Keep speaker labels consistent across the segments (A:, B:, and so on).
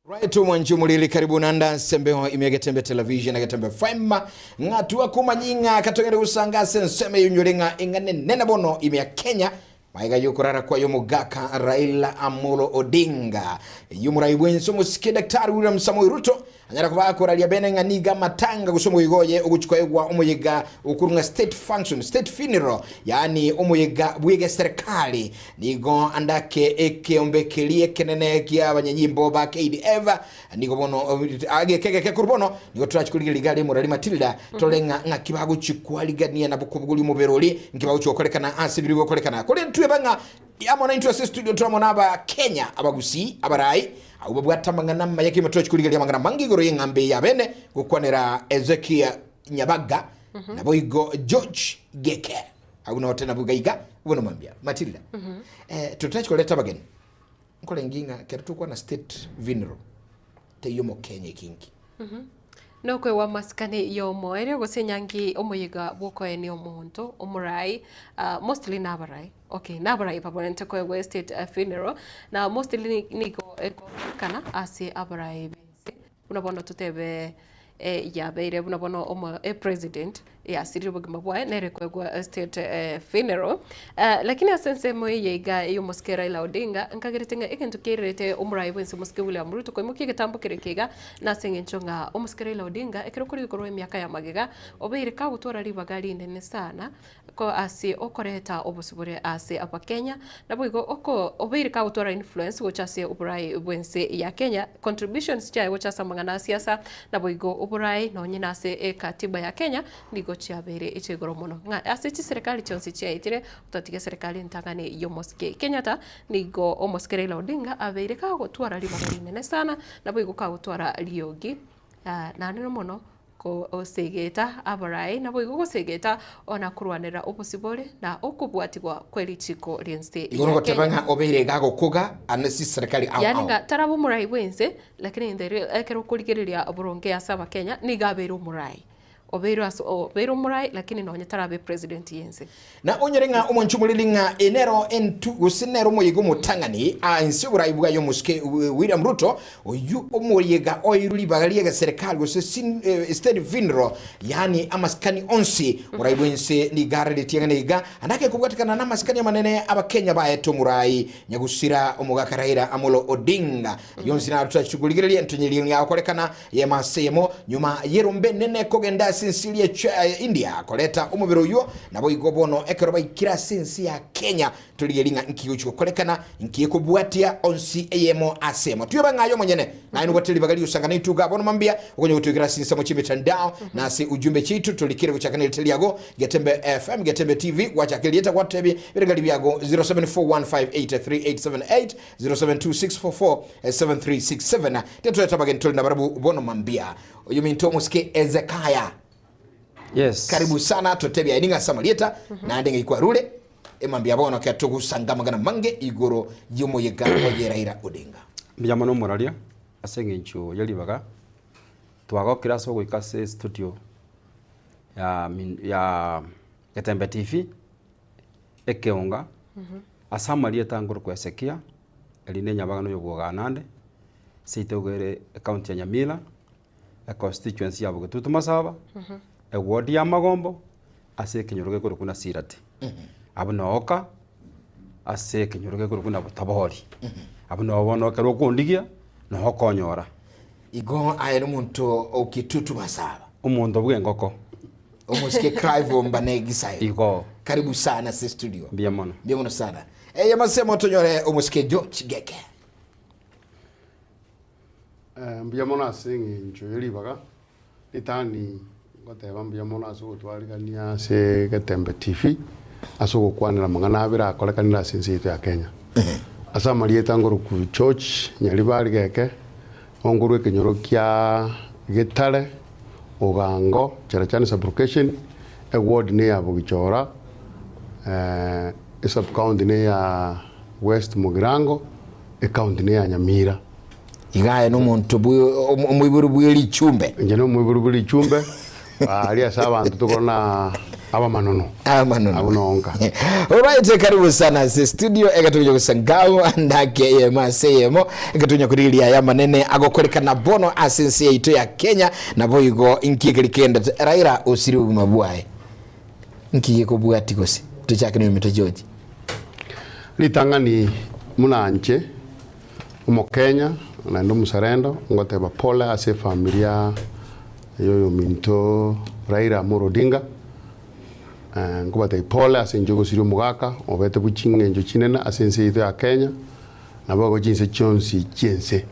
A: Right mwanju mulili karibu nanda sembeho imegetembe television na getembe fema ngatua kumanyinga katongere usanga senseme yunyuringa ingane nena bono ime Kenya maiga yukurara kwa yomugaka Raila Amolo Odinga yumurai bwenso musike Daktari William Samoei Ruto anyara kuba akoralia benenga niga matanga gusomo igoye oguchikoegwa umuyiga ukurunga state function state funeral yani umuyiga bwige serikali nigo andake ekeombekelie kenene kia abanyanyimbo ba KDF nigo bono agekeke kurbono nigo turachikulira ligale murali Matilda tolenga ngakibago chikwaligania na bukubuguli mu beroli nkibago chokolekana asibiri bokolekana kole ntwe banga yamona interest studio turamonaba Kenya abagusi abarai abo bwatamangana mayake matochi kuligalia mangana mangigoro yengambe yabene gukwanera Ezekia Nyabaga na boigo George Geke au na tena bugaiga ubono mambia Matilda tutachi koleta bageni nkole nginga kerutukwa na state funeral te yomo Kenya kingi
B: no kwe wa maskane yo moere gosenyangi omoyiga bwoko eni omuntu omurai mostly nabarai okay nabarai babonente kwe state funeral na mostly niko kana ase abarai bense unabona tutebe ya beire unabona omo president ya siri bugima bwa nere kwe state funeral lakini asense moyiga yo moske Raila Odinga nkageretenga ikintu kirete omurai bense moske William Ruto ko mukiga tambukirekega na sengenchonga omoske Raila Odinga ekirokuri gikoro emyaka ya magega obeire ka gutora ribagali nene sana ko ase okoreta obusubure ase apa Kenya na bwigo oko obeire ka gutora influence gochase oburai bense ya Kenya contributions cha gochasa mangana siasa na bwigo oburai no nyina ase katiba ya Kenya nigo chiabere ichegoro mono nga ase chi serikali chonsi chiaitire utatige serikali ntangane yo moske Kenyatta nigo omoske Raila Odinga abeire ka gutwara ribagali nene sana na bwigo ka gutwara riogi na nino mono ko osegeta abarai na bwigo gosegeta ona kurwanira obusibore na okubwatigwa kwelichiko rienste
A: igono tabanga obeire gago koga anasi serikali au
B: yani nga tarabo murai bwense lakini ndere ekero kuligereria oburonge asaba Kenya ni gabero murai obero murai lakini no nyatarabe president yense
A: na onyerenga omonchumulilinga enero entu gusinero moyigo mutangani insibura ibuga yo muske William Ruto oyu omoyega oiruli bagalie ga serikali gose state funeral yani amaskani onsi murai bwense ni garale tiangane andake kubwatikana na maskani manene aba Kenya ba eto murai nyagusira omugaka Raila Amolo Odinga yonsi na tutachugulirili entunyili yakolekana yemasemo nyuma yerombe nene kogenda sinsilia India koleta umubiro yo nabo igobono ekero bayikira sinsi ya Kenya tuligelinga nkiyo kolekana nkiye kubwatia onsi eyemo asemo tuyoba ngayo monyene na ino goteli bagali usangana ituga bono mambia ukonye gutugira sinsa mu chimitandao na si ujumbe chitu tulikire kuchakana iteliago Getembe FM Getembe TV wachakelieta kwa tebi biregali byago 0741583878 0726447367 tetu tabageni tuli na barabu bono mambia yuminto muske Ezekiah.
C: Yes.
A: Karibu sana totebi aininga samalieta na ndenge ikwa rule emambia bono kya tugusanga magana mange igoro yumo yega oye Raila Odinga.
C: Mbiyamano moralia asengencho yalibaga twagokira so gwikase studio ya Getembe TV ekeonga asamalieta ngoro kwa Ezekia eline nyabaga no yogoga nande seitogere account ya Nyamila a constituency ya Bugetutu Masaba ward ya Magombo ase kinyoroge kuru kuna Sirati abuna oka ase kinyoroge kuru kuna Butabori abuna wono kero kundigia no hokonyora
A: igo ayero muntu okitutu Masaba
C: umuntu bwengoko
A: omuske Clive Mbanegisayo
C: igo
A: karibu sana se studio
C: biamono
A: sana yamasemo tonyore omuske George Geke
D: mbiyamona asingi njoyeli baga itani ngoteba mbiyamona aso twaligania se Getembe TV aso gukwanira mangana abira akolekanira sinsi ya Kenya asa marieta ngoro ku church nyali bari Geke ongurwe kenyoro kya Gitare Ogango Charachani sublocation ward ne ya Bugichora sub county ne ya West Mugirango county ne ya Nyamira
A: igaye no muntu omwiburu bweli chumbe
D: njeno mwiburu bweli chumbe aria saba bantu tukona aba manono abunonga.
A: Alright, karibu sana si studio egatunya kusangao ndake ye maseyemo egatunya kuriria ya manene agokorekana bono asensi yaito ya Kenya na boigo inkikelikenda Raila usiri mabwae nkiye kubwati gose tuchake ni mito George
D: litangani munanje umo Kenya na ndo musarendo ngoteba pole ase familia yoyo minto Raila Amolo Odinga ngobata ipole ase njogo siri mugaka obete buchinge njo chinena ase nse ito ya Kenya na bago jinse chonsi chense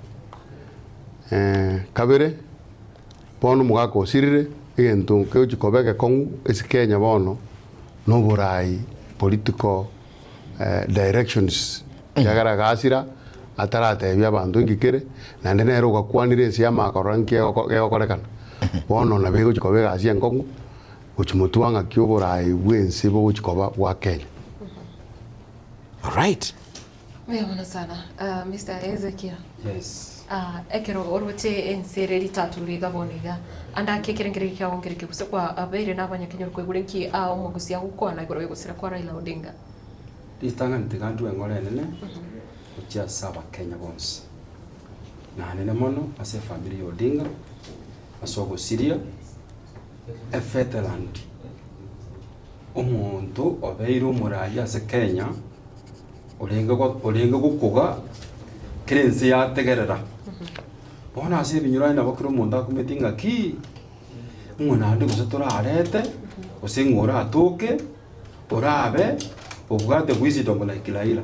D: kabere bono mugaka osirire egento ke uchikobeke kongu ese Kenya bono no borai political directions yagara gasira atarate bya bantu ngikere na ndenero gakwanire ese amakoranki gekorekana bono na bego chikobeka ase nkongu uchumutuanga kyoborai bwense bo uchikoba wa Kenya.
A: Alright.
B: Mwana sana. Mr. Ezekiel.
C: Yes.
B: Ekero orote ensereri taturiga boniga anda kekerengere kya ongereke kusakwa abere n'abanyakenyo kwegurenki omugusia gukona igoro yegusira kwa Raila Odinga.
C: Litanga ntigandu engole nene. Kucha saba Kenya bonse. Na nene mono ase family Odinga. Asogo Syria. Efeteland. Omuntu obeiro murali ase Kenya. Olenga gukuga kirenzi ya tegerera. Bona ase binyurani nabo kiro munda kumetinga ki. Mwana ndi gusatura arete. Osengora atoke. Orabe. Obwate bwizitongo na Raila.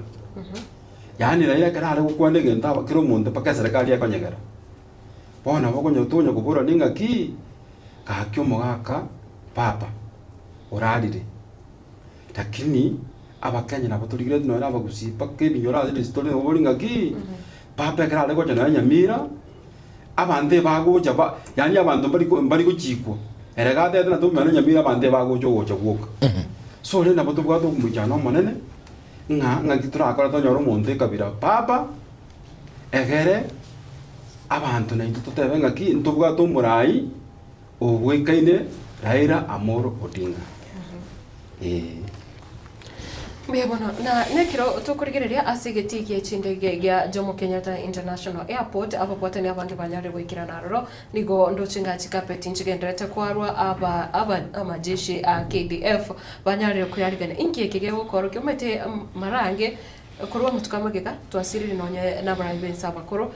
C: Yani Raila kana ari gukwande genta kiro munda paka serikali yakonyegera. Bona bagonyo tonya kubura ninga ki. Kakyo mugaka papa orarire. Lakini abakenya nabo turigire no nabo gusipa ke binyora ziri stone obolinga ki. Papa kara lego jana Nyamira. Abande bagoja ba yani abantu bari kuchikwa. Erega tete na tumana Nyamira abande bagoja gocha gwoka. So le nabo tubwato kumujana manene. Nga gitura akora to nyoro monde kabira papa egere abantu na tutebe nga ki ntubwato murai obwekaine Raila Amolo Odinga.
B: Mwana na nekiro tukurigereria asigeti chindege gya Jomo Kenyatta International Airport abapwatani abange banyare gwikira naroro nigo ndochinga chikapeti nchigenderete kwarwa aba amajeshi KDF banyare kuyarigana inki kigego koro kyomete marange kurwa mutukamagega twasiriri nonye nabarabe sabakoro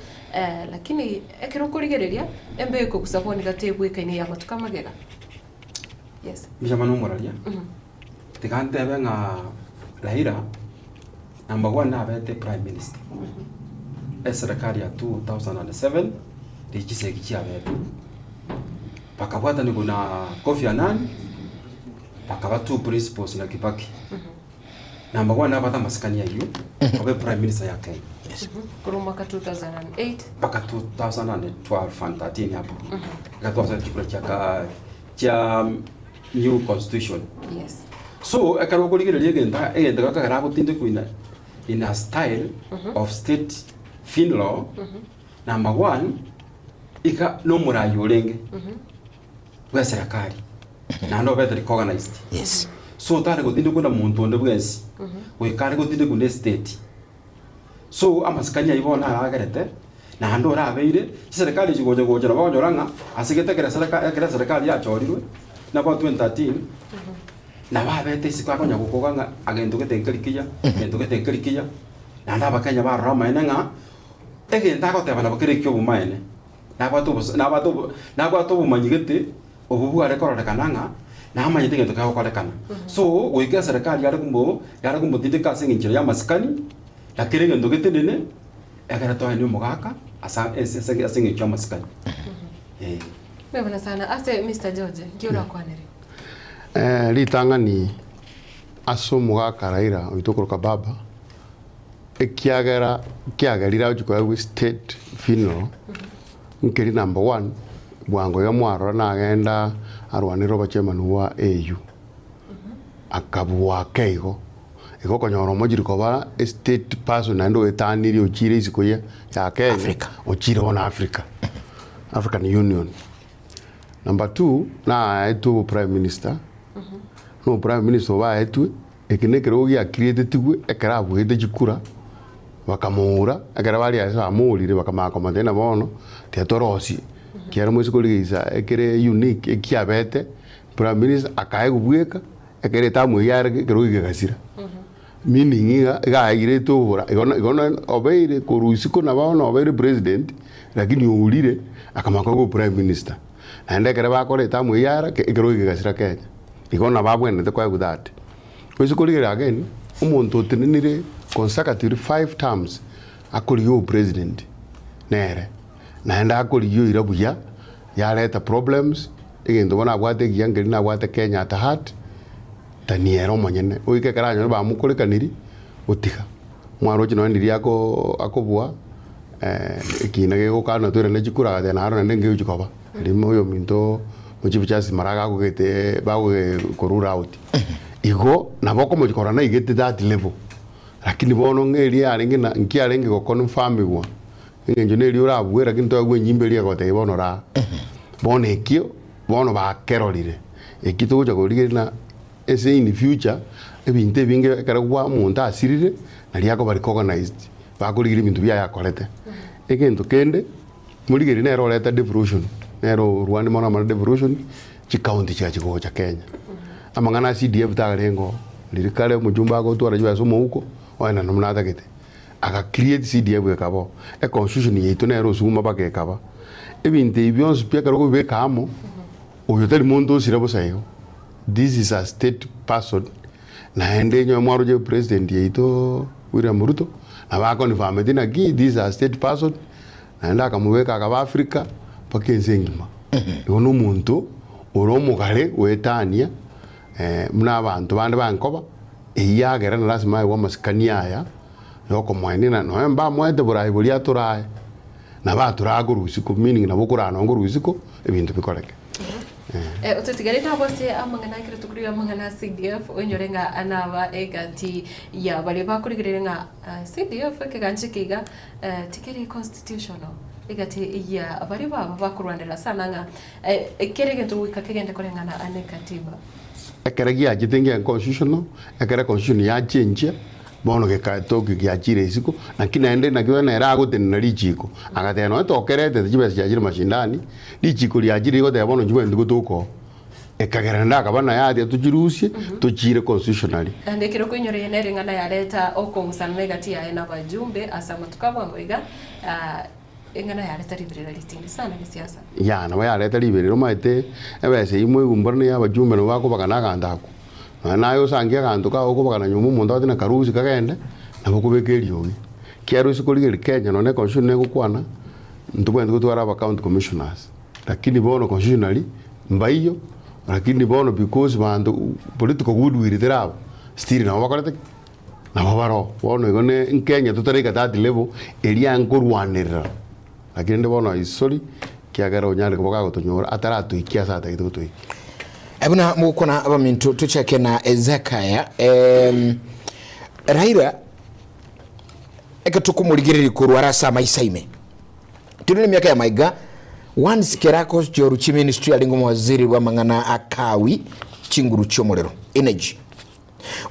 B: lakini ekiro kurigereria embe ko kusaboni gatebwikaine ya mutukamagega. Yes
C: bijamano moralia tikante benga Raila number 1 na abete prime minister serikali ya 2007 dijise kichia betu pakabwata ni kuna Kofi Annan pakabatu principles na Kibaki number 1 na bata maskani ya yu abe prime minister ya Kenya.
B: Kuruma ka 2008
C: paka 2012 and 13 hapo katwa chakula cha new constitution.
B: Yes.
C: So akaro kuligereria genda gakagara gutinde kuina in a style of state funeral. Number 1 ika no murayi olenge wa serikali na no better organized.
A: Yes.
C: So tare gutinde kuna muntu onde bwensi we kare gutinde kuna state. So amasikanya ibona aragerete na ndo rabeire serikali jigoje goje nabonyoranga asigete kera serikali ya chorirwe na ba 2013 na babete sikwa konya gukoganga agento getenkerikia na ndaba Kenya ba Roma enanga egenda goteba na bakerekyo bumaene na batu bumanyigete obubu arekora kananga na amanyite gento ka korekana. So goika serikali yari kumbo tindika singinjira ya maskani ya kirenge ndogete nene egera to ni mugaka asa asingi ya maskani.
B: Mwana sana ase Mr. George kiura kwanere
D: litangani aso mugaka Raila oitokoroka baba kiagerira ujikwa state funeral nkeri number 1 bwango ya mwaro na agenda arwaniro bachemanu wa AU akabwa keigo iko konyoro mojiriko ba state person ando etaniri ochire isikoye ya Kenya ochire ona African Union Number 2 na etu prime minister no prime minister wa etu ekinekero gia created tigwe ekara bwete chikura bakamura ekara bali asa amurire bakamako matena bono tetorosi kiara mwezi kuligiza ekere unique ekiabete prime minister akaye kubweka ekere tamu yare kero gigasira meaning iga ire to bora igona obeire kurusiko na bono obeire president lakini ulire akamako go prime minister ande kere bakore tamu yara kero gigasira Kenya igona babwene kwa gudate kwezi kuligira again umuntu otinire consecutive 5 terms akuriyo president nere naenda akuriyo irabuya yareta problems igendo bona gwate giyangeri na gwate Kenya at heart taniero monyene oike karanyo ba mukurikaniri utiga mwaro jino ndiri akobua ikina gego kana twere ne chikura ga na haro ndenge uchikoba limo yo minto muchibichasi maraga kugete bawe korura out igo naboko mujikora na igete that level lakini bono ngeri aringi na nkiarengi go confirm igwa engineer ura bwera kinto agwe nyimberia gote bono ra bono ekio bono ba kerorire ekito goja gorige na ese in future ebinte binge karagwa munta asirire na liako bari organized bakurigire bintu bya yakorete egento kende murigire na roleta devolution nero Rwanda mona ma devolution chi county cha chigoja Kenya amangana CDF tarengo lirikale mujumba go twara jwa somo huko wana namna takete aka create CDF ekabo e constitution yetu nero suma bakekaba ebinte byonse pia karogo be kamo oyoteli mondo sirabo sayo. This is a state person na ende nyo mwaro je president yetu William Ruto na bako ni family na gi this is a state person na enda akamuweka akaba Africa pakenze ngima yono muntu oromo gale wetania muna abantu bande bankoba eyagera na lazima wa maskania aya yoko mwene na no mba mwete burayi buri aturaye na baturago rusiko meaning na bokurana ngo rusiko ebintu bikoreke
B: ututigari nabose amangana kire tukuri amangana CDF onyorenga anaba egati ya bali bakurigirenga CDF keganjikiga tikeri constitutional egati ya bali baba bakurwandira sananga kerege tuwika kegende korengana ane katiba
D: ekeregi ajitenge constitutional ekere constitution ya change bono ke katoki ya chire isiko nakina ende nakiwa na era gotenna lichiko agateno tokerete tibe sijajire mashindani lichiko lya jire gote bono njwe ndiko toko ekagera ndaka bana yade tujirusie tuchire constitutionally
B: ande kiro kwinyore yenere ngana yareta okongusana negati ya ena bajumbe asama tukabwa iga engana yareta liberera litingi sana kisiasa
D: ya na yareta liberera maite ebese imwe gumbarne ya bajumbe no bako bakana gandako nayo sangia kantu ka uko bakana nyumu mundu atina karusi kagende nabo kubekeri yogi kiaro sikuligeri Kenya no ne constitution ne gukwana ntubwende gutwara aba county commissioners lakini bono constitutionally mbaiyo lakini bono because bandu political goodwill terabo still na bakorete na babaro bono igone in Kenya tutareka that level elia ngorwanira lakini bono isori kiagara onyale kuboka gutonyora atara tuikia sata gitu tuiki
A: ebuna mukona abamintu tucheke na Ezekaya Raila ekatukumurigiriri kurwara sama isaime tunene miaka ya maiga once kerako joruchi ministry alingo waziri wa mangana akawi chinguru chomorero energy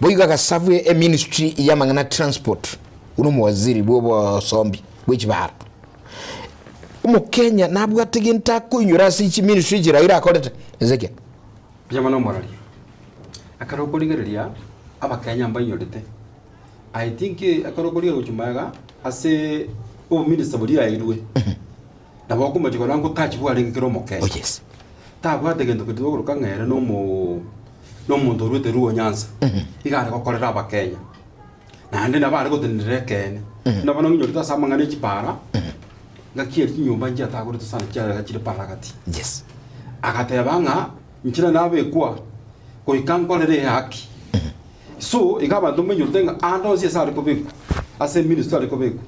A: boyiga gasavwe e ministry ya mangana transport uno mwaziri bobo sombi bwechibara umu Kenya nabwo ateginta kunyura si ministry jiraira akorete Ezekia
C: Jamano morali. Akarokoligeria abakanya mbanyorete. I think akarokoligeria uchumaga ase o minister buri airwe. Na bako majiko nango touch bwa ringiro moke.
A: Oh yes.
C: Ta bwa tegendo kudogoro kangere no muntu rwete ruo Nyanza. Igare kokorera abakenya. Na ande na bari gotenere kene. Na bano nyorita samangane chipara. Ngakiye nyumba njya tagurite sana cyara gakire paragati.
A: Yes.
C: Agatebanga nchira nabe kwa koikankorere haki so igaba ndomenyo tenga ando sie sare kobeku ase minister kobeku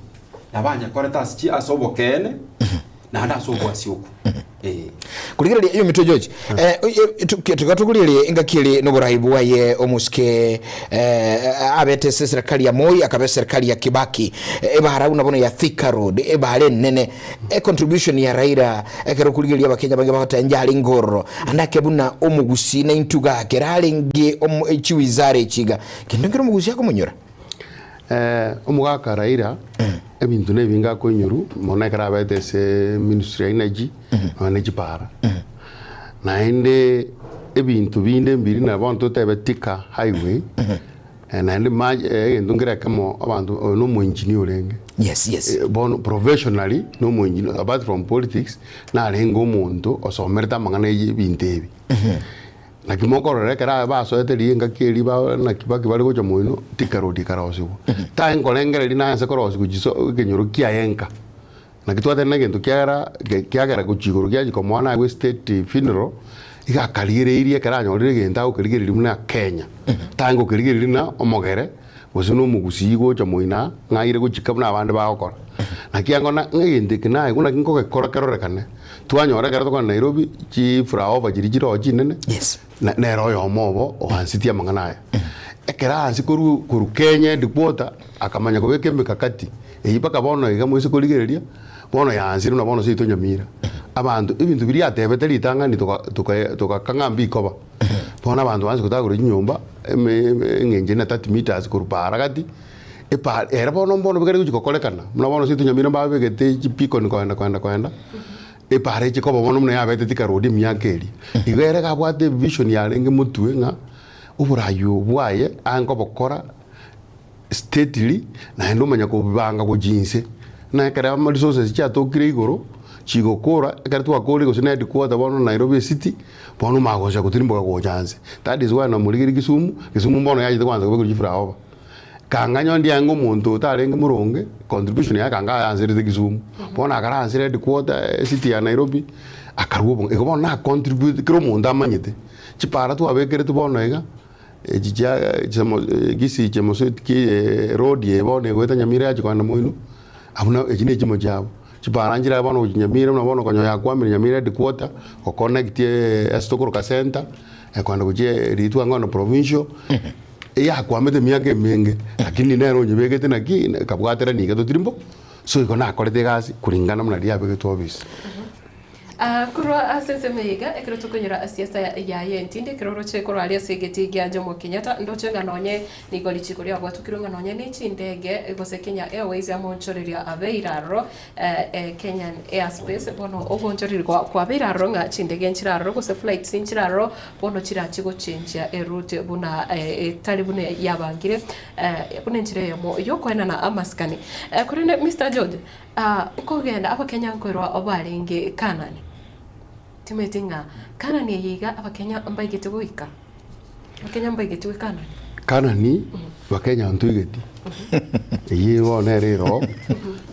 C: nabanya koreta asobo kene na anda sobo asioko
A: kuligirira iyo mito George tukatukulirie ingakiri no buraibu waye omuske abete serikali ya Moi akabe serikali ya Kibaki ebahara unabona ya Thika Road ebahare nene contribution ya Raila ekero kuligirira abakenya bange bakata njali ngoro andake buna omugusi na intuga keralinge chiwizare chiga kindongero omugusi yako munyura
D: omugaka Raila ebintu nebinga konyuru mona karabete se Ministry of Energy energy para naende ebintu binde mbiri na bantu tebetika highway naende ndongera kamo abantu no mu engineer lenge
A: yes
D: bon professionally no mu engineer apart from politics na lengo muntu osomerta mangana ebintu ebi na kimokoro rekera baso eteli ngakeli ba na Kibaki bali gocha muino tikarodi karosigo ta engolengere lina yanse korosigo jiso kenyoro kiayenka na kitwate na gento kiagera kuchigoro kiaji ko mwana we state funeral iga kalire irie karanyorire genta ukerigere limuna Kenya ta ngo kerigere lina omogere gosuno mugusi gocha muina ngaire gochikabuna abande bagokora na kiangona ngende naye kuna kinko gekora kerorekane twanyora kero kwa Nairobi chi flyover jirijiro jinene
A: yes
D: na royo mobo ohansitia mangana ekera hansi kuru Kenya dipota akamanya ko weke mikakati eyipaka bono igamwise kuligereria bono yansi no bono sito Nyamira abantu ibintu biri atebete litanga ni toka kangambi koba bono abantu banzi kutagura nyumba ngenje na 30 meters kurupara kati era bono bigari kukolekana muna bono sito Nyamira babegete chipiko ni kwenda epare chiko bono muna yabete tikarodi myakeri igere kabwate vision ya lenge mutwe nga uburayo bwaye anko bokora steadily na ndo manya ko bibanga ko jinse na kare ama resources cha to kire igoro chigokora kare to akori go sina headquarter bono Nairobi city bono magosha kutirimbo ko janse that is why na muligiri Kisumu bono yaje kwanza ko kujifura oba kanganyo ndi yango muntu tarenge muronge contribution ya kanga yanzire Kisumu bono akara ansire headquarter city ya Nairobi akarubo ego bono na contribute kiro muntu amanyite chipara tu abekere tu bono ega gisi chemoso ki road ye bono gweta Nyamira ya chikwana moino abuna ejine chimo jabo chiparanjira bono Nyamira no bono konyo ya kwamira Nyamira headquarter ko connect estokoro ka center kwanda kuje ritu ngono provincial ya kwamete miake menge lakini nero nyebegete na ki kabwatera ni gato tirimbo so iko na kolete gasi kuringana mna dia begeto office
B: kurwa asese meiga ekero tukunyura siasa ya yentinde kiroro chekoro alia segeti gya Jomo Kenyatta ndocenga nonye nigoli chikuri agwa tukirunga nonye ni chindege gose Kenya Airways ya monchoreria abeiraro Kenyan Airspace bono obonchoriri kwa beiraro nga chindege nchiraro gose flights nchiraro bono chirachigo chenja route buna tali bune yabangire bune nchire yamo yokwena na amaskani kurene Mr. George ukogenda abakenya nkorwa obalinge kanani timetinga kanani yiga abakenya ambaigete guika abakenya ambaigete kanani
D: kanani bakenya ntuigeti yiwo neriro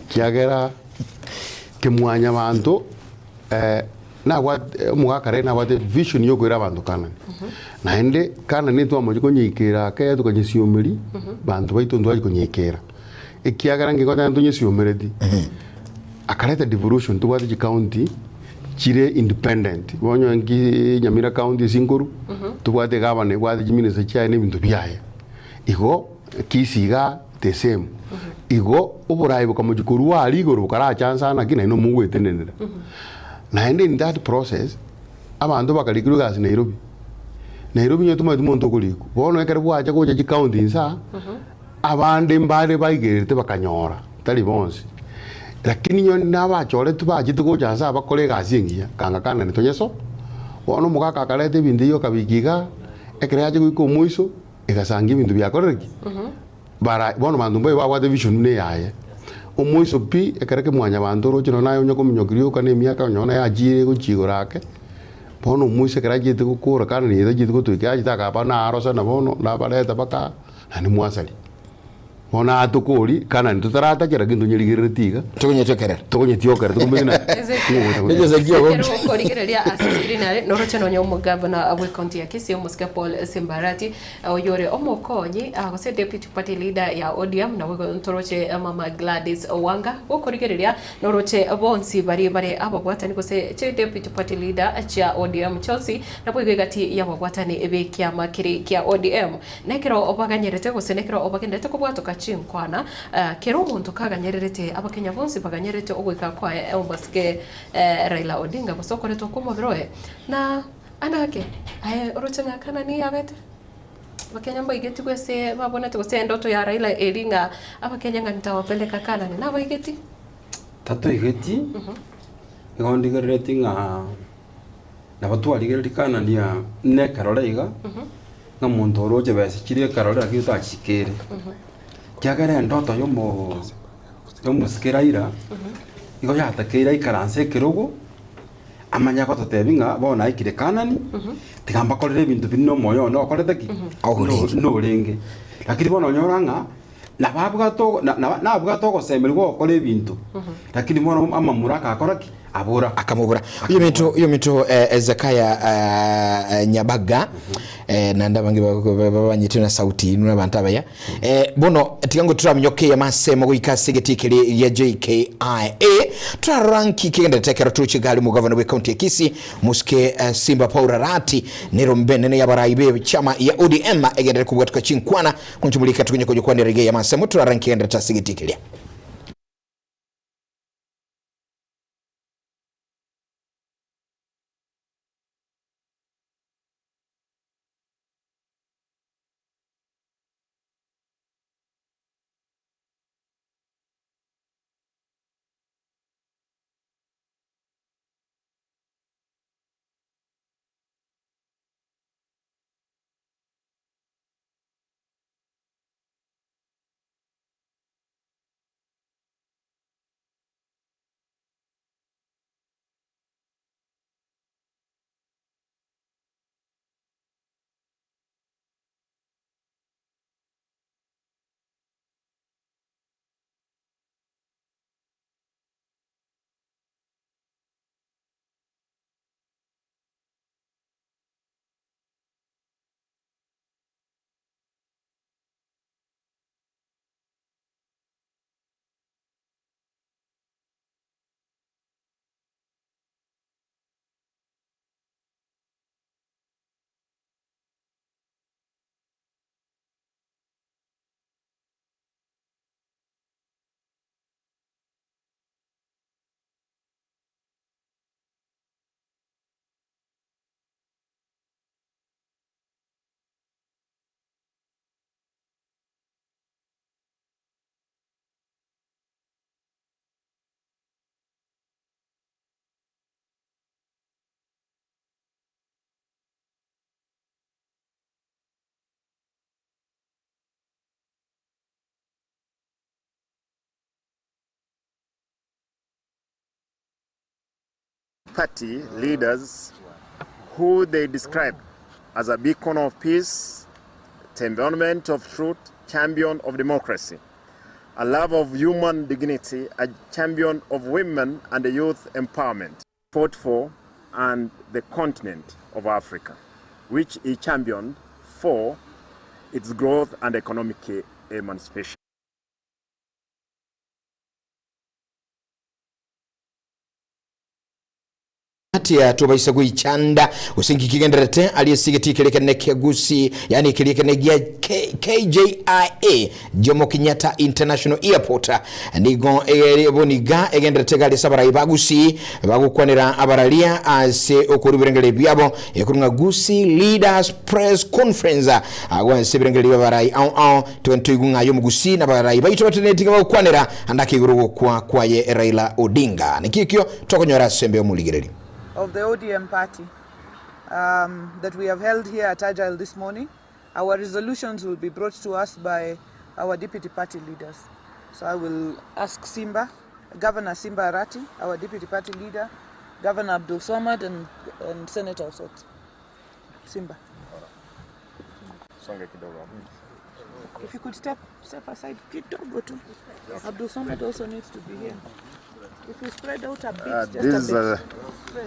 D: kiagera kimwanya bantu na wa mugakare na wate vision yo kwira bantu kanani na ende kanani twa moje konyikira ke tukanyisiomeri bantu baitu ndwaje konyikira ikiagera ngikota ntunyisiomeri akareta devolution to wati county chire independent bonyo ngi Nyamira county singuru tubwate gabane bwate jiminisa cyane bintu byaye igo kisiga the same igo uburayi bukamujukuru wali igoro bukara chansa na kina no mugwetenenera na in that process abantu bakalikuru gasi Nairobi nyotuma tumonto kuliko bono ekere bwaje ko je county nsa abande mbare baigerte bakanyora tali bonse lakini nyo nabachore tubajite ko jansa bakore gasi ngiya kanga kana nitonyeso wono mugaka kalete bindi yo kabikiga ekere yaje ko muiso egasangi bintu byakoreki bara bono bantu mbaye wa vision ne yaye omuiso pi ekere ke mwanya bantu ro chino nayo nyoko minyokirio kana miaka nyona yajire ko chigorake bono muiso ekere yaje ko kora kana ni yaje ko tuika yaje taka bana arosa na bono na baleta baka ani mwasali ona atukuri kana ntutarata kira kintu nyirigiritiga
A: tukunyetekerera
D: tukunyetiokera tukumina
A: Ndio zakio
B: ko rigereria asisirinare noroche no nyomo governor abwe county ya Kisii Musika Paul Simbarati oyore omokonyi agose deputy party leader ya ODM na wego ntoroche mama Gladys Owanga ko rigereria noroche bonsi bari abagwatani gose che deputy party leader cha ODM Chelsea na bwe gati ya bagwatani ebekia makiri kia ODM nekero obaganyerete gose nekero obagendete ko bwatoka chinkwana kero muntu kaganyerete abakenya bonsi baganyerete ogwika kwa Elbaske Raila Odinga gusokoretwo kuma biroe na anake orochanga kana ni abete bakenya mbaigeti gwese babonete gose ndoto ya Raila Odinga abakenya ngantawapeleka kana ni nabo igeti
C: tato igeti igondigerete nga na batwarigerete kana dia ne Karolaiga na muntu oroje bese kirie Karolaiga kitachikere kiagere ndoto yomo sikeraira igo yatakira ikaranse kirugo amanya ko totebinga bona ikire kanani tigamba korere bintu bino moyo no korete ki no renge lakini bona nyoranga na babwa to gosemerwa okore bintu lakini bona amamuraka akoraki abura
A: akamubura uyo mito Ezekaya Nyabaga na ndabangi babanyite na sauti nuna bantabaya bono tigango turamnyoke ya masemo gwikasegetikere ya JKIA turaranki kigenda tekera tuchigali mu governor we county ya Kisii Muske Simba Paul Rati nero mbene ya baraibe chama ya ODM egenda kubwatuka chinkwana kunchumulika tukunye kujukwa nderege ya masemo turaranki kigenda tasegetikere.
E: Party leaders who they describe as a beacon of peace, embodiment of truth, champion of democracy, a love of human dignity, a champion of women and the youth empowerment, fought for and the continent of Africa, which he championed for its growth and economic emancipation.
A: ya tubaisa guichanda usingi kigenderete aliyesigetikele neke gusi yani kilikene gya KJIA Jomo Kenyatta International Airport nigo boniga egenderete gali sabara ibagusi bagukwanira abaralia ase okurubirengele byabo ekurunga gusi leaders press conference agwa sebirengele babarai au twentugunga yo mugusi na barai bayito batenetika bakwanira andaki gurugo kwa ye Raila Odinga nikikyo tokonyora sembe omuligereri
F: of the ODM party that we have held here at Agile this morning. Our resolutions will be brought to us by our deputy party leaders. So I will ask Governor Simba Arati, our deputy party leader, Governor Abdul Samad and Senator Osot. Simba. If you could step aside, kidogo tu. Abdul Samad also needs to be here. If we spread out a bit,
E: This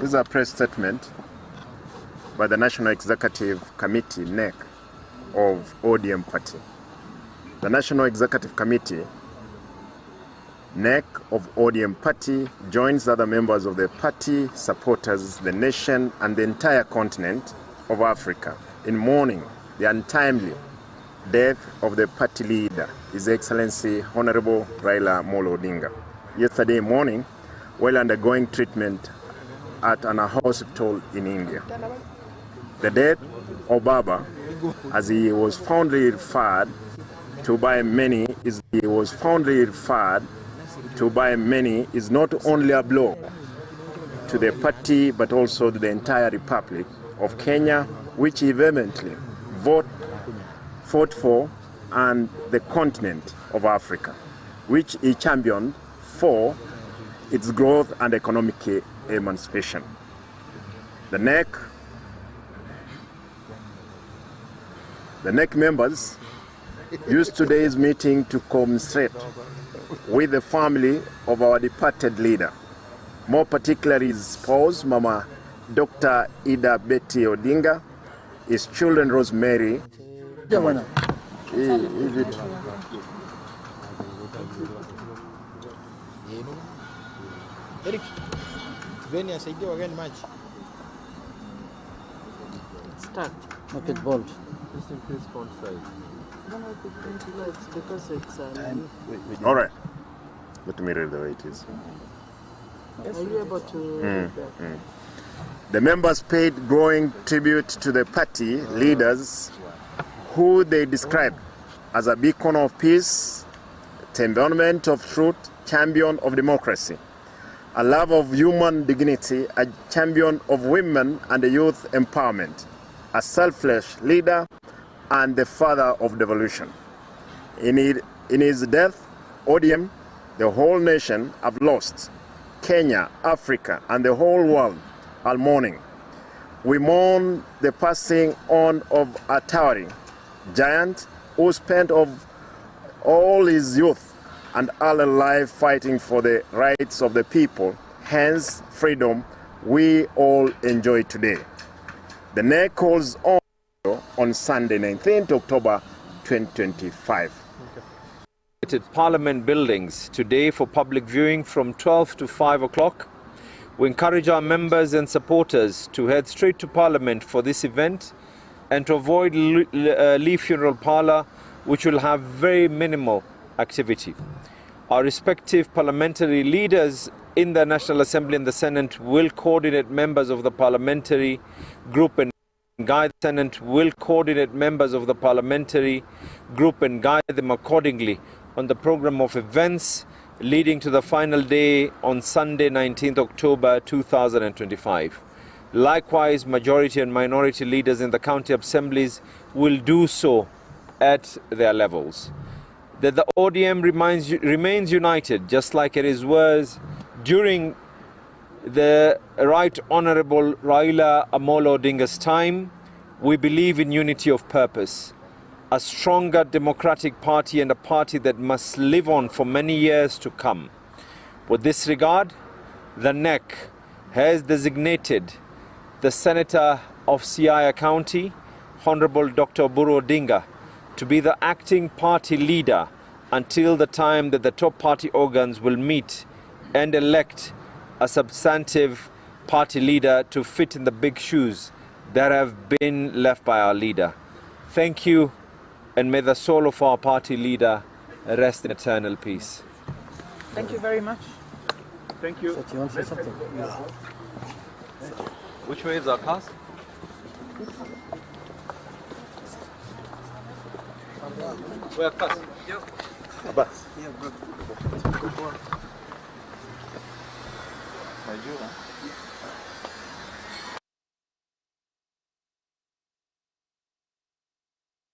E: is a press statement by the National Executive Committee, NEC, of ODM Party. The National Executive Committee, NEC of ODM Party, joins other members of the party, supporters, the nation, and the entire continent of Africa in mourning the untimely death of the party leader, His Excellency Honorable Raila Amolo Odinga. Yesterday morning, while undergoing treatment at an hospital in India. The death of Baba, as he was fondly referred to by many, is not only a blow to the party but also to the entire Republic of Kenya, which he vehemently fought for, and the continent of Africa, which he championed for its growth and economic emancipation. The NEC members used today's meeting to commiserate with the family of our departed leader, more particularly his spouse, Mama Dr. Ida Betty Odinga, his children Rosemary.
A: Eric, Veni asaidia wageni maji.
F: Start.
G: Make it bold.
F: Just increase font size. It's because it's
E: All right. Let me read the way it is.
F: Are you able to read that?
E: The members paid growing tribute to the party leaders who they described as a beacon of peace, embodiment of truth, champion of democracy, a love of human dignity, a champion of women and youth empowerment, a selfless leader, and the father of devolution. In his death, ODM, the whole nation have lost. Kenya, Africa, and the whole world are mourning. We mourn the passing on of a towering giant who spent of all his youth and early life fighting for the rights of the people, hence freedom we all enjoy today. The NEC calls on Sunday, 19th October 2025.
H: Parliament buildings today for public viewing from 12 to 5 o'clock. We encourage our members and supporters to head straight to Parliament for this event and to avoid Lee Funeral Parlour, which will have very minimal activity. Our respective parliamentary leaders in the National Assembly and the Senate will coordinate members of the parliamentary group and guide the Senate will coordinate members of the parliamentary group and guide them accordingly on the program of events leading to the final day on Sunday, 19th October 2025. Likewise, majority and minority leaders in the county assemblies will do so at their levels. That the ODM remains united, just like it was during the Right Honourable Raila Amolo Odinga's time. We believe in unity of purpose, a stronger democratic party and a party that must live on for many years to come. With this regard, the NEC has designated the Senator of Siaya County, Honourable Dr. Oburu Odinga, to be the acting party leader until the time that the top party organs will meet and elect a substantive party leader to fit in the big shoes that have been left by our leader. Thank you, and may the soul of our party leader rest in eternal peace.
F: Thank you very much.
H: Thank you.
G: So you want to say something?
H: Which way is our cast? Where cast?
E: Abbas.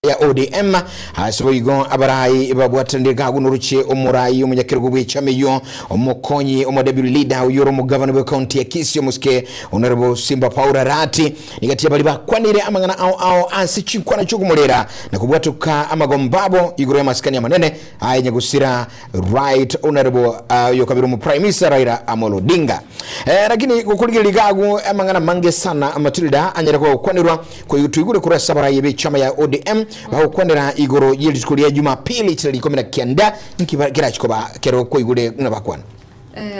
A: ya ODM asibo igo abarai babwatanire gagunuruche omurai umunyakirgo bw'ichameyo umukonyi umudebu leader uyoro mu governor wa county ya Kisii muske honorable Simba Paula Rati nigati bali bakwanire amangana ao ansichinkwana cyugumurera na kubwatuka amagombabo igoro y'amasikani amanene ayenye gusira right honorable yokabiru mu prime minister Raila Amolo Odinga lakini gukurigira gagu amangana mange sana Matilda anyera kwa kwanirwa kwa yutugure kurasa baraye b'icama ya ODM bakwanira igoro yilikulia Jumapili 19 nkibagera chikoba kero ko igure nabakwana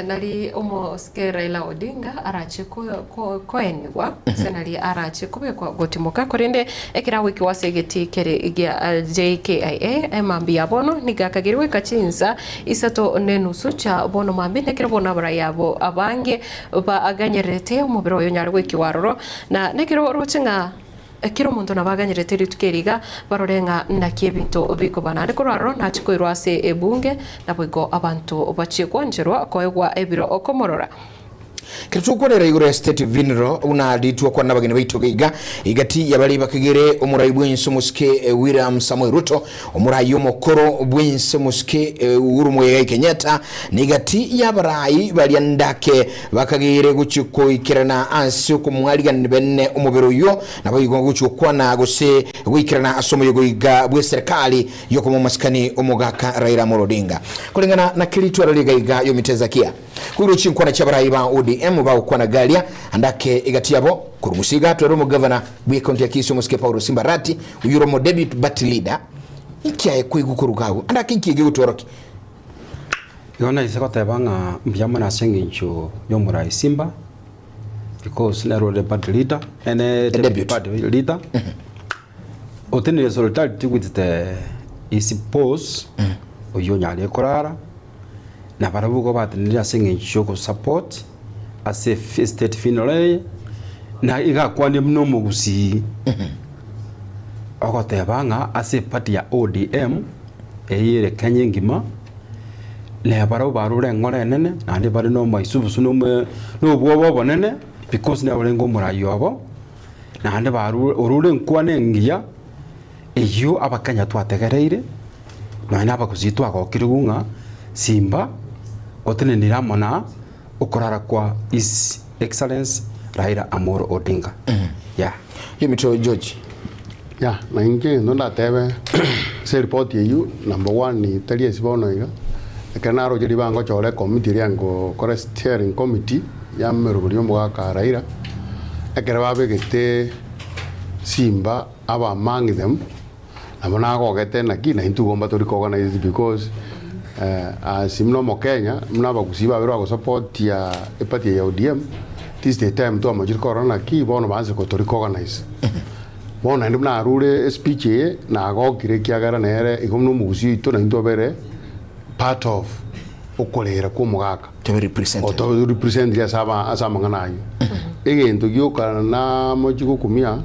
B: nali omoske Raila Odinga arache koenigwa senali arache kubekwa gotimoka korende ekira wiki wasegeti kere igia JKIA emambia bono nigakagirwe kachinza isato nenusu cha bono mambi nekira bono abarayabo abange ba aganyerete umubiro yonyarwe wiki waroro na nekiro rochinga kiro muntu nabaganyerete ritukeriga barorenga nakibinto biko banare koraro nachikoirwa se ebunge nabwo abantu bachikwanjerwa koegwa ebiro okomorora
A: Kiritukorera igoro state vinero unaditwa kwa nabageni baitogiga igati yabali bakigere umurai bwenso muske William Samuel Ruto umurai yomokoro bwenso muske Uhuru Muigai Kenyatta nigati yabarai baliandake bakagere guchiko ikirana ansi ku mwaligan benne umubero yo nabayigo guchukwa na gose wikirana asomo yogoiga bwe serikali yoko mu maskani umugaka Raila Amolo Odinga kulingana na kilitwa liga yo mitezakia kuru chinkwana chabarai ba ODM ba ukwana galia andake igatiabo kurumusiga twero mu governor bwe county ya Kisii muske Paulo Simba Rati uyuro mo debut bat leader ikiaye kwigukurugawo andake nkige gutoroki
C: yona iseko tebanga mbyamo na sengincho yomurai Simba because na role bat leader and debut bat leader otene solidarity with the is pose oyonyale korara na barabugo batinira sengincho ko support as a state finale na igakwani mno mugusi okotebanga as a party ya ODM eyire Kenya ngima le baro barure ngore nene andi bari no maisubusu no bwobo bonene because na olengo murayo abo na andi baru orure nkwane ngiya eyo abakanya twategereire na naba kuzitwa ko kirugunga Simba otene niramona ukorara kwa His Excellence Raila Amolo Odinga. Yeah.
A: Yemito George.
D: Yeah, na inge nonda tebe se report yeyu number 1 ni tali esibono iga. Kanaro jeri bango chole committee yango kore steering committee ya merugulio mwaka Raila. Ekere babe gete Simba aba among them. Namona ko gete na kina into gomba to recognize because simno mo Kenya mnaba kusiba bero ko support ya epati ya ODM this the time to amajir corona ki bono banze ko to recognize bona ndimna arure speech na go kire kiagara nere igomno mugusi to na into bere part of okolera ko mugaka
A: to represent
D: ya saba asama nganayo egento gyoka na mochiko kumia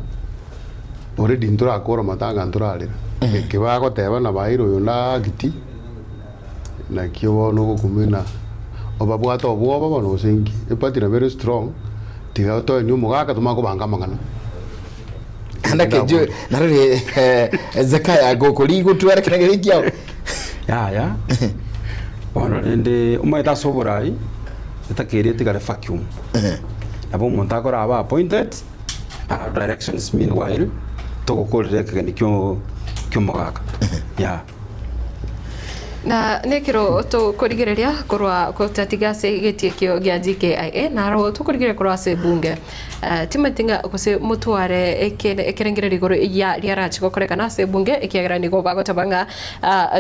D: already ndura akora matanga ndurale ke ba ko teba na bairo yona giti na kiyo no kumina obabwato obwoba bono singi epatira very strong tiga to ni mugaka tumako banga mangana
A: andake jo narore zakaya go koligo tuara kinagere kiao
C: ya bono ende umaita soborai etakere tigare vacuum abo montakora aba appointed directions meanwhile to ko reka ni kyo mugaka ya
B: na nekiro to korigereria korwa ko tatigase getikio gya JKIA na ro to korigereria korwa se bunge timatinga kose mutware ekerengere rigoro ya riarachi gokoreka na se bunge ekiagera ni go bago tabanga